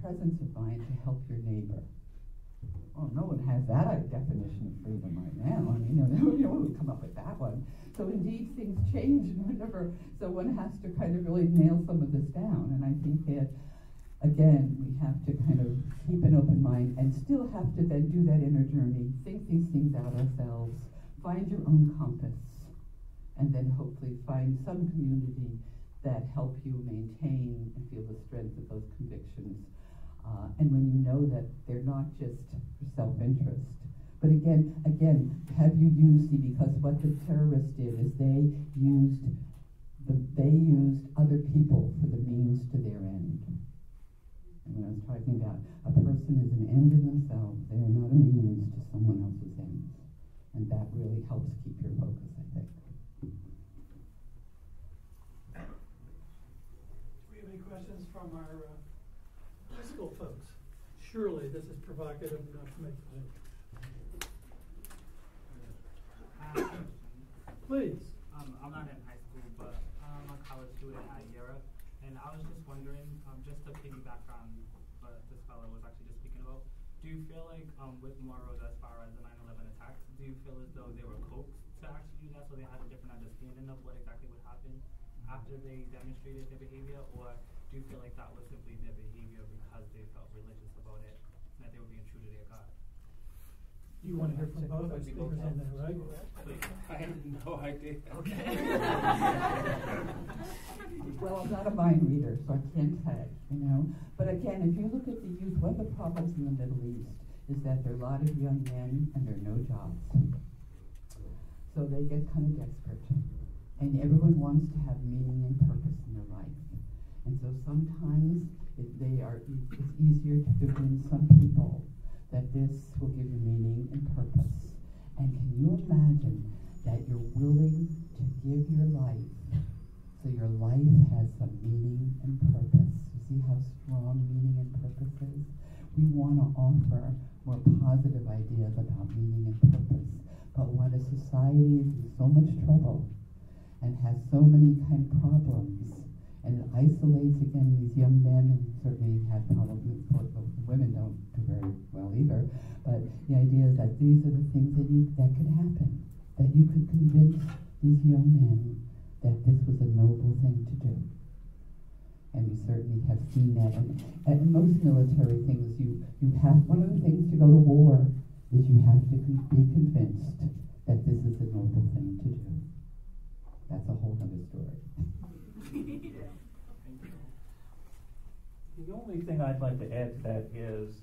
presence of mind to help your neighbor. Oh, no one has that definition of freedom right now. I mean, no one would come up with that one. So indeed, things change whenever. So one has to kind of really nail some of this down. And I think that, again, we have to kind of keep an open mind and still have to then do that inner journey, think these things out ourselves, find your own compass, and then hopefully find some community that help you maintain and feel the strength of those convictions. And when you know that they're not just for self-interest. But again, have you used, because what the terrorists did is they used other people for the means to their end. And when I was talking about a person is an end in themselves, they are not a means to someone else's ends. And that's from our high school folks. Surely this is provocative enough to make the link. Please. I'm not in high school, but I'm a college student at Europe, and I was just wondering, just to piggyback on what this fellow was actually just speaking about, do you feel like with Morrow, as far as the 9/11 attacks, do you feel as though they were coaxed to actually do that, so they had a different understanding of what exactly would happen after they demonstrated their behavior, or do you feel like that was simply their behavior because they felt religious about it, and that they were being true to their God? You want to hear from both our speakers on that, right? I had no idea. Okay. Well, I'm not a mind reader, so I can't say, you know. But again, if you look at the youth, one of the problems in the Middle East is that there are a lot of young men and there are no jobs. So they get kind of desperate. And everyone wants to have meaning and purpose in their life. And so sometimes it's easier to convince some people that this will give you meaning and purpose. And can you imagine that you're willing to give your life so your life has some meaning and purpose? You see how strong meaning and purpose is? We want to offer more positive ideas about meaning and purpose. But when a society is in so much trouble and has so many kind of problems, and it isolates, again, these young men, and certainly have problems with women don't do very well either, but the idea is that these are the things that could happen, that you could convince these young men that this was a noble thing to do. And we certainly have seen that. And at most military things, you have, one of the things to go to war is you have to be convinced that this is a noble thing to do. That's a whole other story. The only thing I'd like to add to that is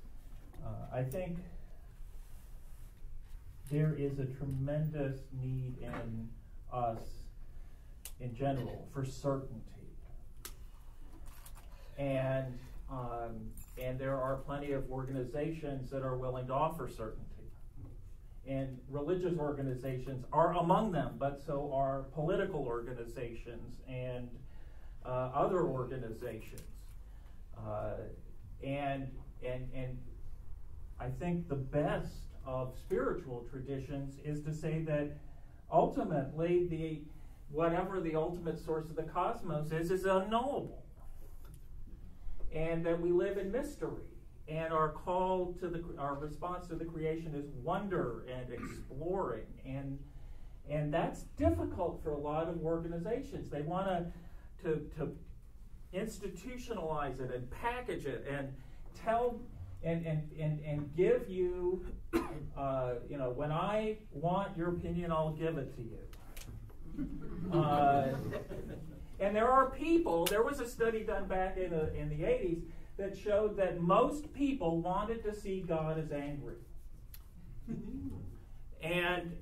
I think there is a tremendous need in us in general for certainty. And there are plenty of organizations that are willing to offer certainty. And religious organizations are among them, but so are political organizations and other organizations. And I think the best of spiritual traditions is to say that ultimately whatever the ultimate source of the cosmos is unknowable. And that we live in mystery. And our call to our response to the creation is wonder and exploring. And that's difficult for a lot of organizations. They want to institutionalize it and package it and tell and give you, when I want your opinion, I'll give it to you. And there are people, there was a study done back in the 80s that showed that most people wanted to see God as angry. And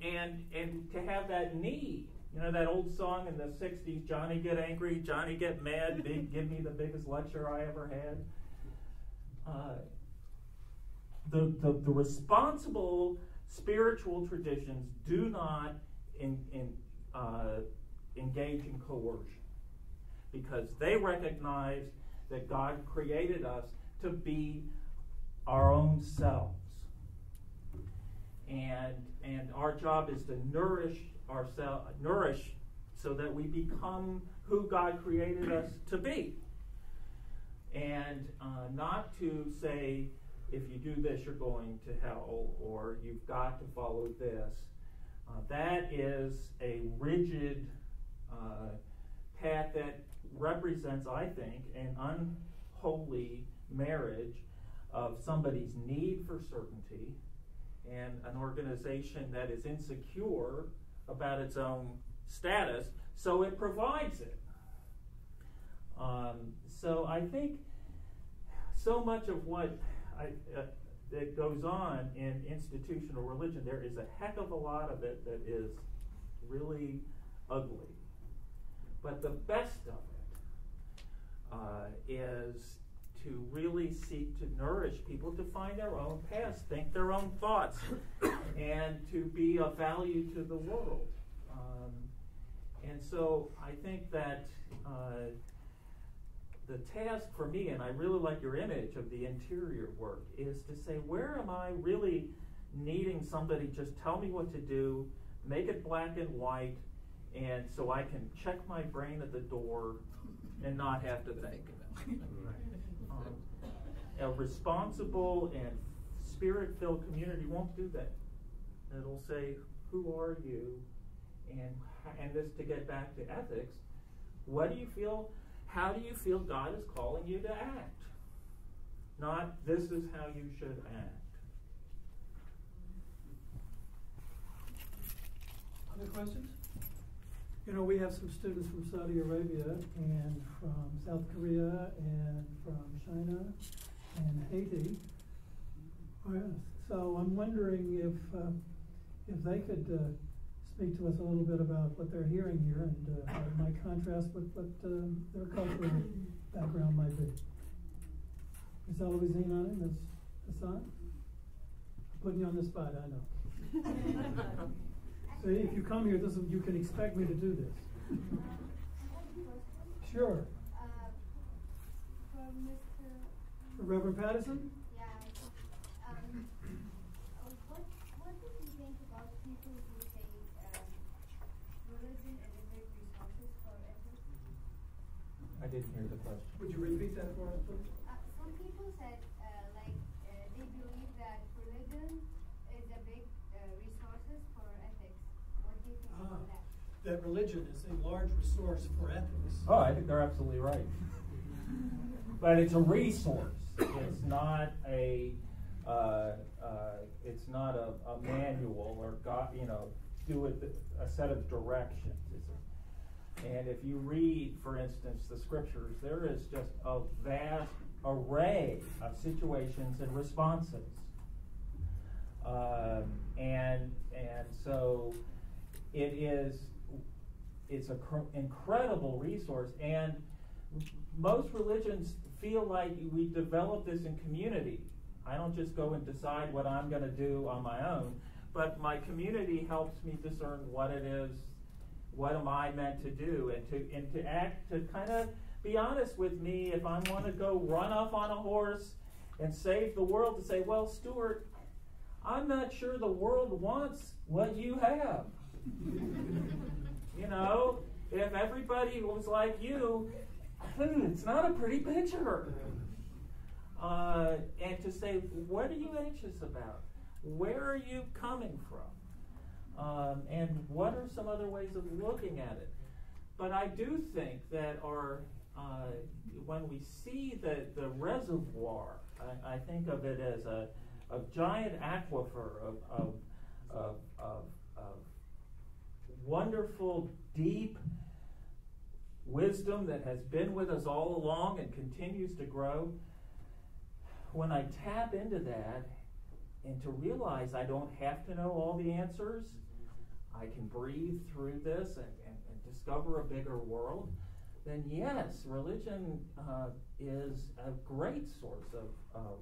to have that need. You know that old song in the 60s, Johnny get angry, Johnny get mad, give me the biggest lecture I ever had. The responsible spiritual traditions do not engage in coercion, because they recognize that God created us to be our own selves. And our job is to nourish so that we become who God created us to be. And not to say, if you do this, you're going to hell, or you've got to follow this. That is a rigid path that represents, I think, an unholy marriage of somebody's need for certainty and an organization that is insecure about its own status, so it provides it. So I think so much of what that goes on in institutional religion, there is a heck of a lot of it that is really ugly. But the best of it is to really seek to nourish people to find their own paths, think their own thoughts, and to be of value to the world. And so I think that the task for me, and I really like your image of the interior work, is to say, where am I really needing somebody just tell me what to do, make it black and white, and so I can check my brain at the door and not have to think. A responsible and spirit-filled community won't do that. It'll say, who are you? And this, to get back to ethics, what do you feel, how do you feel God is calling you to act? Not, this is how you should act. Other questions? You know, we have some students from Saudi Arabia and from South Korea and from China and Haiti. So I'm wondering if they could speak to us a little bit about what they're hearing here and how it might contrast with what their cultural background might be. Ms. Eloisine on it, Ms. Hassan? I'm putting you on the spot, I know. See, if you come here, you can expect me to do this. Sure. For Reverend Patterson? Yeah. What do you think about people who say religion is a great resources for ethics? I didn't hear the question. Would you repeat that for us, please? Some people said they believe that religion is a big resources for ethics. What do you think about that? That religion is a large resource for ethics. Oh, I think they're absolutely right. But it's a resource. It's not a manual or do it a set of directions. And if you read, for instance, the scriptures, there is just a vast array of situations and responses. And so it's an incredible resource. And most religions feel like we develop this in community. I don't just go and decide what I'm going to do on my own, but my community helps me discern what it is, what am I meant to do, and to act, to kind of be honest with me if I want to go run off on a horse and save the world, to say, well, Stuart, I'm not sure the world wants what you have. You know, if everybody was like you, it's not a pretty picture. And to say, what are you anxious about? Where are you coming from? And what are some other ways of looking at it? But I do think that when we see the reservoir, I think of it as a giant aquifer of wonderful, deep wisdom that has been with us all along and continues to grow. When I tap into that and to realize I don't have to know all the answers, I can breathe through this and discover a bigger world, then yes, religion is a great source of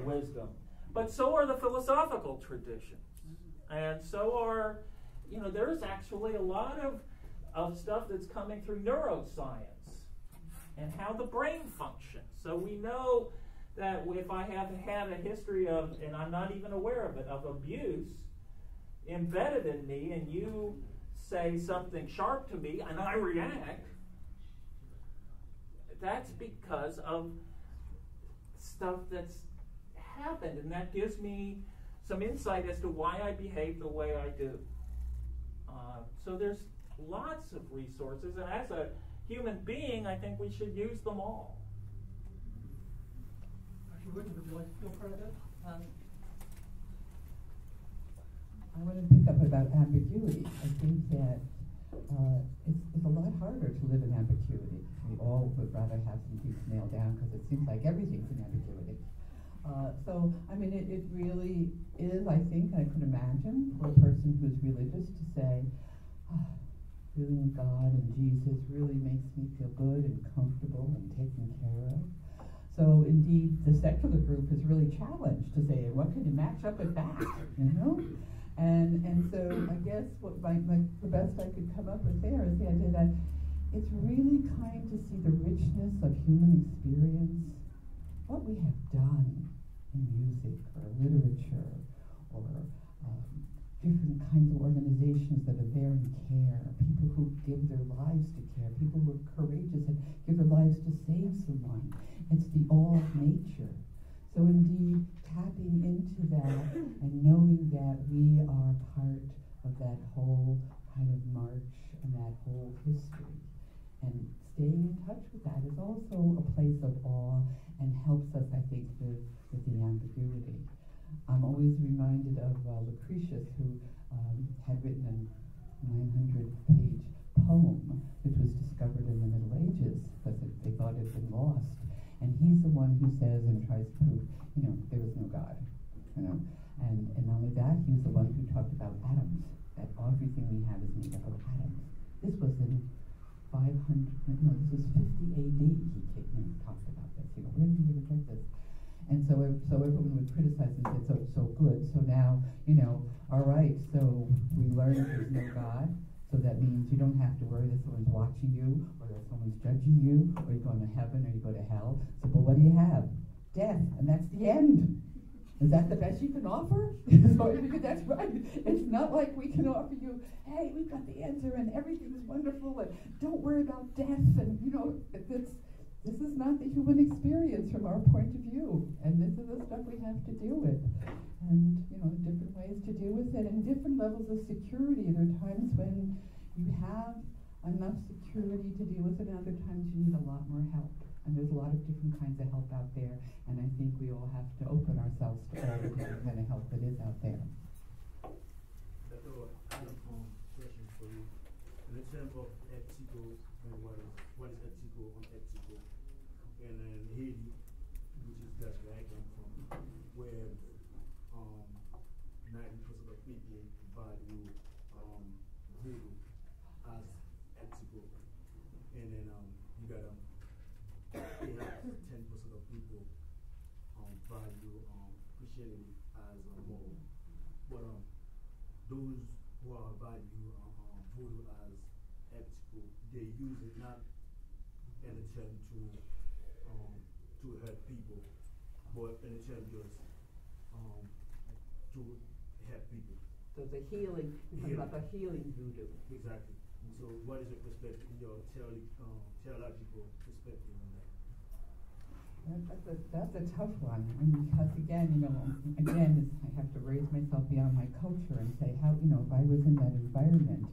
wisdom. But so are the philosophical traditions. And so are, there's actually a lot of stuff that's coming through neuroscience and how the brain functions. So we know that if I have had a history of, and I'm not even aware of it, of abuse embedded in me, and you say something sharp to me and I react, that's because of stuff that's happened, and that gives me some insight as to why I behave the way I do. So there's lots of resources, and as a human being, I think we should use them all. Dr. Wood, would you like to feel part of that? I want to pick up about ambiguity. I think that it's a lot harder to live in ambiguity. We all would rather have some things nailed down because it seems like everything's in ambiguity. It really is, I think, I could imagine, for a person who's religious to say, feeling God and Jesus really makes me feel good and comfortable and taken care of. So indeed, the secular group is really challenged to say, what can you match up with that, And so I guess what the best I could come up with there is the idea that it's really kind to see the richness of human experience, what we have done in music or literature or different kinds of organizations that are there in care, people who give their lives to care, people who are courageous and give their lives to save someone. It's the all of nature. So indeed, tapping into that and knowing that we are part of that whole kind of march and that whole history, and staying in touch with that is also a place of awe and helps us, I think, with the ambiguity. I'm always reminded of Lucretius, who had written a 900-page poem, which was discovered in the Middle Ages because they thought it had been lost. And he's the one who says and tries to prove, there was no God, And not only that, he was the one who talked about atoms, that everything we have is made up of atoms. This was in 50 AD he talked about this. Where did he ever get this? And so everyone would criticize him and say, so good. So now, all right, so we learned there's no God. So that means you don't have to worry that someone's watching you or that someone's judging you or you're going to heaven or you go to hell. So, but what do you have? Death, and that's the end. Is that the best you can offer? So that's right. It's not like we can offer you, hey, we've got the answer and everything's wonderful and don't worry about death. And, this is not the human experience from our point of view. And this is the stuff we have to deal with. And, different ways to deal with it and different levels of security. There are times when you have enough security to deal with it, and other times you need a lot more help. And there's a lot of different kinds of help out there, and I think we all have to open ourselves to all the different kind of help that is out there. That's a question for you. In terms of ethical, and what is ethical, unethical, and then Haiti, which is that's where I came from, where 90% of people value voodoo as ethical, and then you got they have 10% of people value Christianity as moral. But those who are value voodoo as ethical, they use it not in a term to hurt people, but in a term just to help people. So the healing, you're talking about the healing voodoo. Exactly. So what is your perspective, your theological perspective on that? That's a tough one, because again, I have to raise myself beyond my culture and say how, if I was in that environment,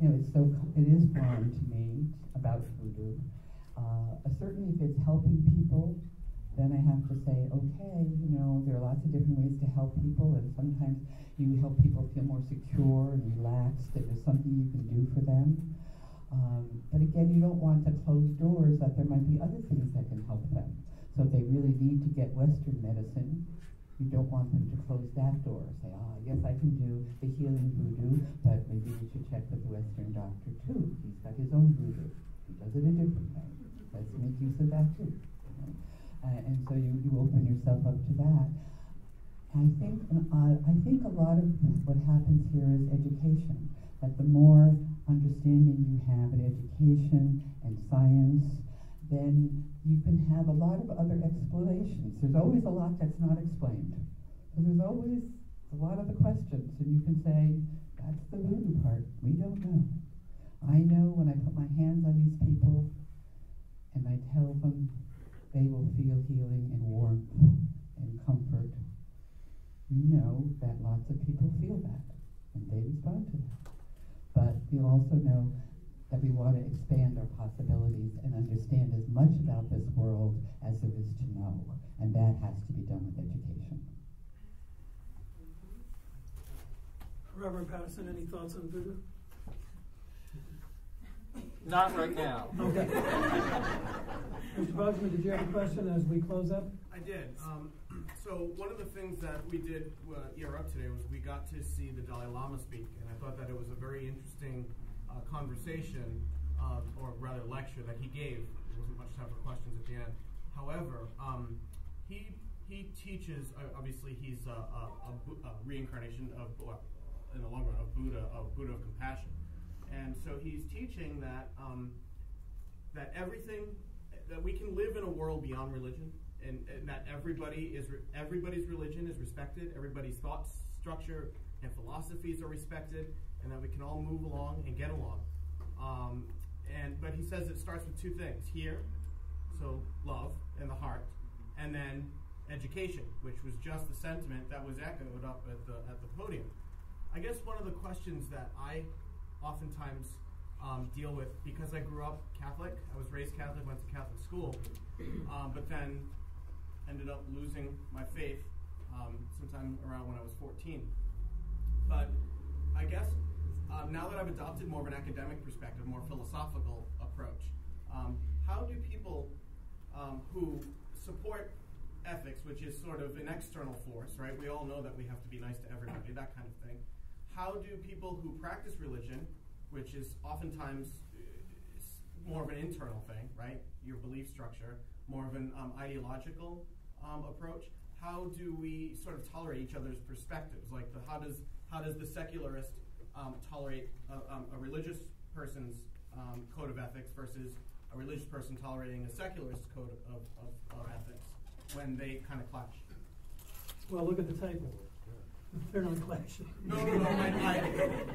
it is foreign to me about voodoo. Certainly if it's helping people, then I have to say, okay, there are lots of different ways to help people, and sometimes you help people feel more secure and relaxed, that there's something you can do for them. But again, you don't want to close doors that there might be other things that can help them. So if they really need to get Western medicine, you don't want them to close that door. Say, yes, I can do the healing voodoo, but maybe we should check with the Western doctor too. He's got his own voodoo. He does it a different way. Let's make use of that too. And so you open yourself up to that. I think a lot of what happens here is education. That the more understanding you have in education and science, then you can have a lot of other explanations. There's always a lot that's not explained. So there's always a lot of the questions, and you can say, that's the voodoo part. We don't know. I know when I put my hands on these people and I tell them they will feel healing and warmth and comfort, we know that lots of people feel that, and they respond to that. But we also know that we want to expand our possibilities and understand as much about this world as there is to know, and that has to be done with education. Reverend Patterson, any thoughts on voodoo? Not right now. Okay. Mr. Bozeman, did you have a question as we close up? I did. So one of the things that we did year up today was we got to see the Dalai Lama speak, and I thought that it was a very interesting conversation, or rather lecture that he gave. There wasn't much time for questions at the end. However, he teaches, obviously he's a reincarnation of, in the long run, of Buddha of compassion. And so he's teaching that that everything, that we can live in a world beyond religion, and that everybody's religion is respected, everybody's thought structure and philosophies are respected, and that we can all move along and get along. But he says it starts with two things: here, so love in the heart, and then education, which was just the sentiment that was echoed up at the podium. I guess one of the questions that I oftentimes deal with, because I grew up Catholic, I was raised Catholic, went to Catholic school, but then ended up losing my faith sometime around when I was 14. But I guess now that I've adopted more of an academic perspective, more philosophical approach, how do people who support ethics, which is sort of an external force, right? We all know that we have to be nice to everybody, that kind of thing. How do people who practice religion, which is oftentimes more of an internal thing, right? Your belief structure, more of an ideological approach. How do we sort of tolerate each other's perspectives? Like, how does the secularist tolerate a religious person's code of ethics versus a religious person tolerating a secularist code of ethics when they kind of clash? Well, look at the table. They're not clashing. No,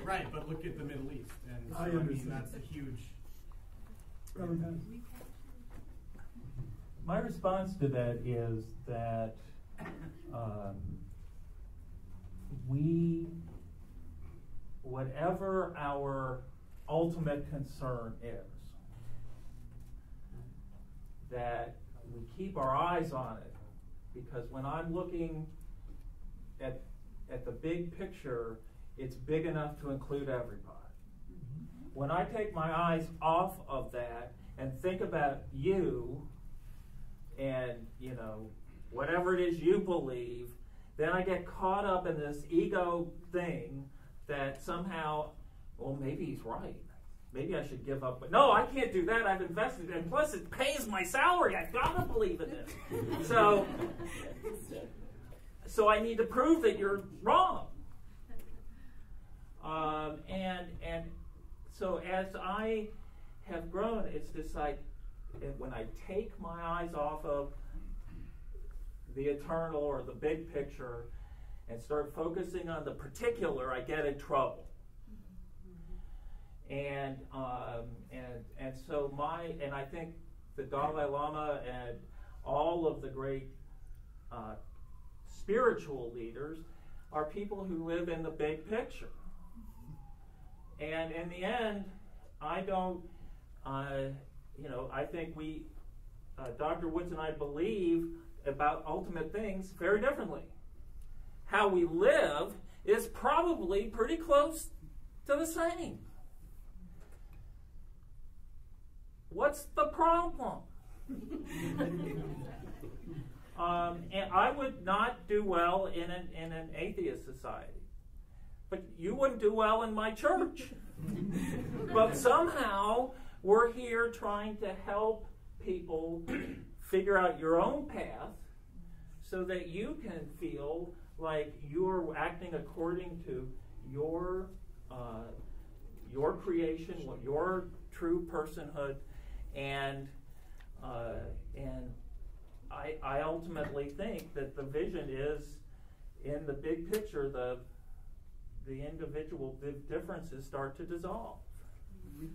right, but look at the Middle East, and so, I mean, that's a huge... My response to that is that whatever our ultimate concern is, that we keep our eyes on it, because when I'm looking at the big picture, it's big enough to include everybody. When I take my eyes off of that and think about you and, whatever it is you believe, then I get caught up in this ego thing that somehow, well, maybe he's right. Maybe I should give up. But no, I can't do that. I've invested, and plus it pays my salary. I've got to believe in it. So I need to prove that you're wrong. And so as I have grown, it's just like when I take my eyes off of the eternal or the big picture and start focusing on the particular, I get in trouble. And so I think the Dalai Lama and all of the great spiritual leaders are people who live in the big picture. And in the end, I don't, I think Dr. Woods and I believe about ultimate things very differently. How we live is probably pretty close to the same. What's the problem? And I would not do well in an atheist society. But you wouldn't do well in my church. But somehow we're here trying to help people figure out your own path so that you can feel like you're acting according to your creation, your true personhood, and I ultimately think that the vision is, in the big picture, the individual differences start to dissolve. I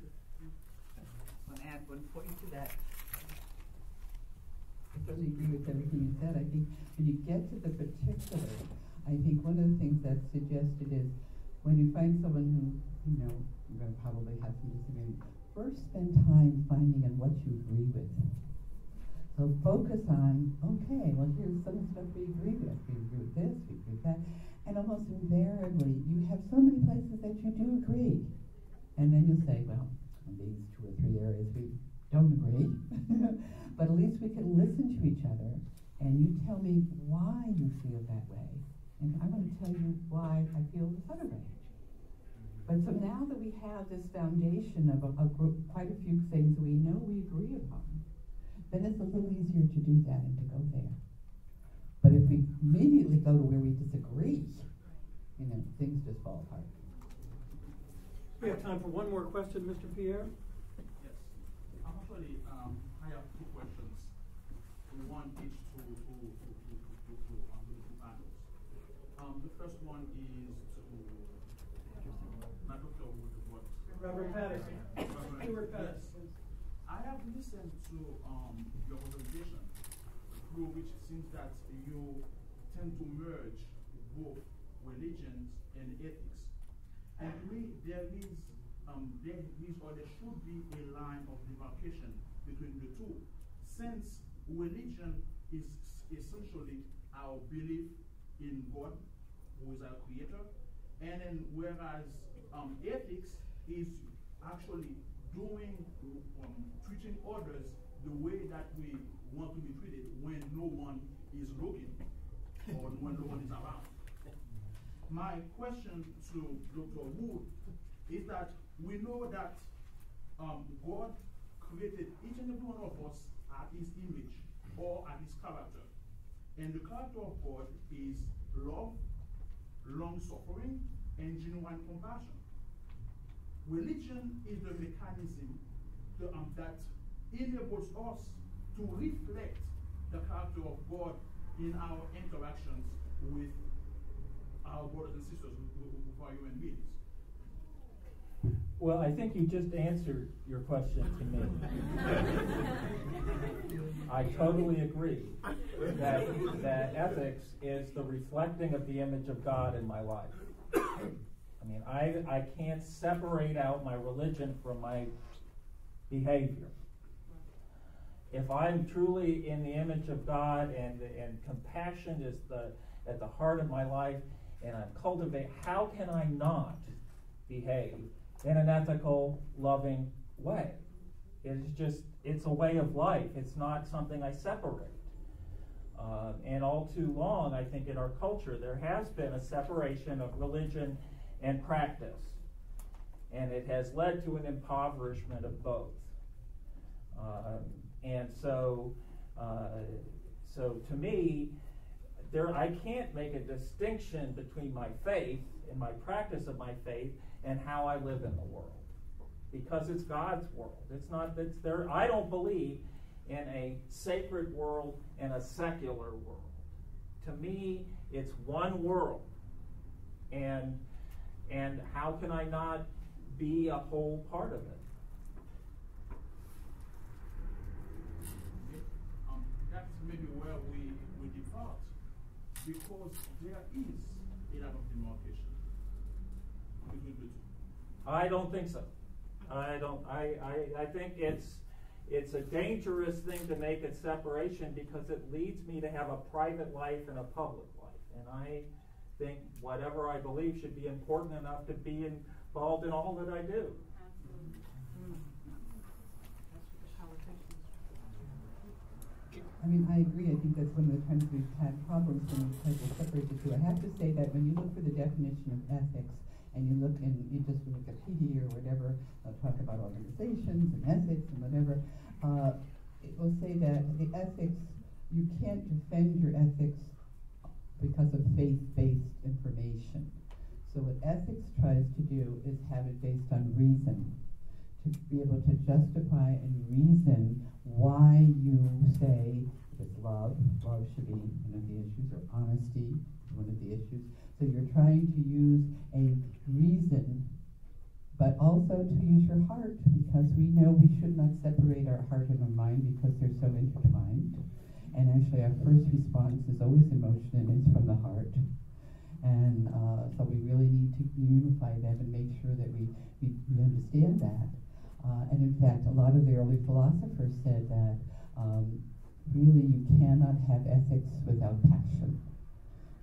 want to add one point to that. I totally agree with everything you said. I think when you get to the particular, I think one of the things that's suggested is when you find someone who, you're going to probably have some disagreement, first spend time finding out what you agree with. So focus on, okay, well, here's some stuff we agree with. We agree with this, we agree with that. And almost invariably, you have so many places that you do agree. And then you'll say, well, in these 2 or 3 areas we don't agree. But at least we can listen to each other, and you tell me why you feel that way. And I want to tell you why I feel this other way. But so now that we have this foundation of quite a few things that we know we agree upon, then it's a little easier to do that and to go there. But if we immediately go to where we disagree, things just fall apart. We have time for one more question, Mr. Pierre. Yes. Actually, I have two questions. One each to the two panels. The first one is to my doctor with the words. Robert Patterson. Stuart Patterson. I have listened to your presentation, through which it seems that you tend to merge both religions and ethics. And to me, there should be a line of demarcation between the two, since religion is essentially our belief in God, who is our creator, and then whereas ethics is actually treating others the way that we want to be treated when no one is looking or when no one is around. My question to Dr. Wood is that we know that God created each and every one of us at his image or at his character. And the character of God is love, long-suffering, and genuine compassion. Religion is the mechanism that enables us to reflect the character of God in our interactions with our brothers and sisters, with our human beings. Well, I think you just answered your question to me. I totally agree that ethics is the reflecting of the image of God in my life. I mean, I can't separate out my religion from my behavior. If I'm truly in the image of God and compassion is at the heart of my life, and I'm cultivating, how can I not behave in an ethical, loving way? It's a way of life. It's not something I separate. And all too long, I think in our culture, there has been a separation of religion and practice. And it has led to an impoverishment of both. And so to me, I can't make a distinction between my faith and my practice of my faith and how I live in the world, because it's God's world. It's not that there. I don't believe in a sacred world and a secular world. To me, it's one world, and how can I not be a whole part of it? That's maybe where we depart, because there is a lot of demarcation between the two. I don't think so. I think it's a dangerous thing to make a separation, because it leads me to have a private life and a public life. And I think whatever I believe should be important enough to be involved in all that I do. I mean, I agree. I think that's one of the times we've had problems when we've tried to separate the two. I have to say that when you look for the definition of ethics, and you look in just Wikipedia or whatever, they'll talk about organizations and ethics and whatever, it will say that the ethics, you can't defend your ethics because of faith-based information. So what ethics tries to do is have it based on reason, to be able to justify and reason why you say it's love. Love should be one of the issues, or honesty is one of the issues. So you're trying to use a reason, but also to use your heart, because we know we should not separate our heart and our mind because they're so intertwined. And actually our first response is always emotion, and it's from the heart. And so we really need to unify them and make sure that we understand that. And in fact, a lot of the early philosophers said that really you cannot have ethics without passion.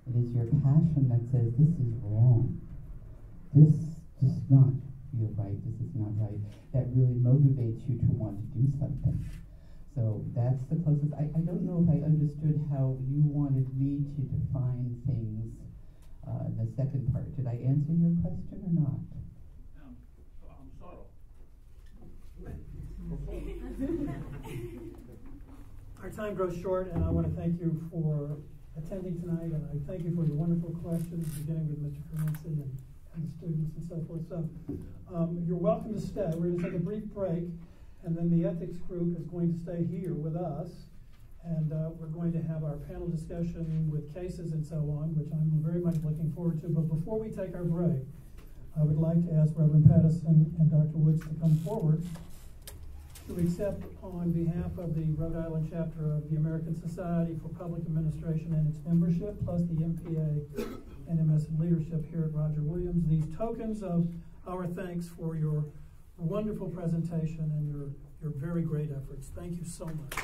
It is your passion that says, this is wrong. This does not feel right. This is not right. That really motivates you to want to do something. So that's the closest. I don't know if I understood how you wanted me to define things in the second part. Did I answer your question or not? I'm sorry. Our time grows short, and I want to thank you for attending tonight, and I thank you for your wonderful questions, beginning with Mr. Kaminson and the students and so forth. So you're welcome to stay. We're going to take a brief break, And then the ethics group is going to stay here with us, and we're going to have our panel discussion with cases and so on, which I'm very much looking forward to. But before we take our break, I would like to ask Reverend Pattison and Dr. Woods to come forward to accept on behalf of the Rhode Island chapter of the American Society for Public Administration and its membership, plus the MPA and MS in Leadership here at Roger Williams, these tokens of our thanks for your wonderful presentation and your very great efforts. Thank you so much.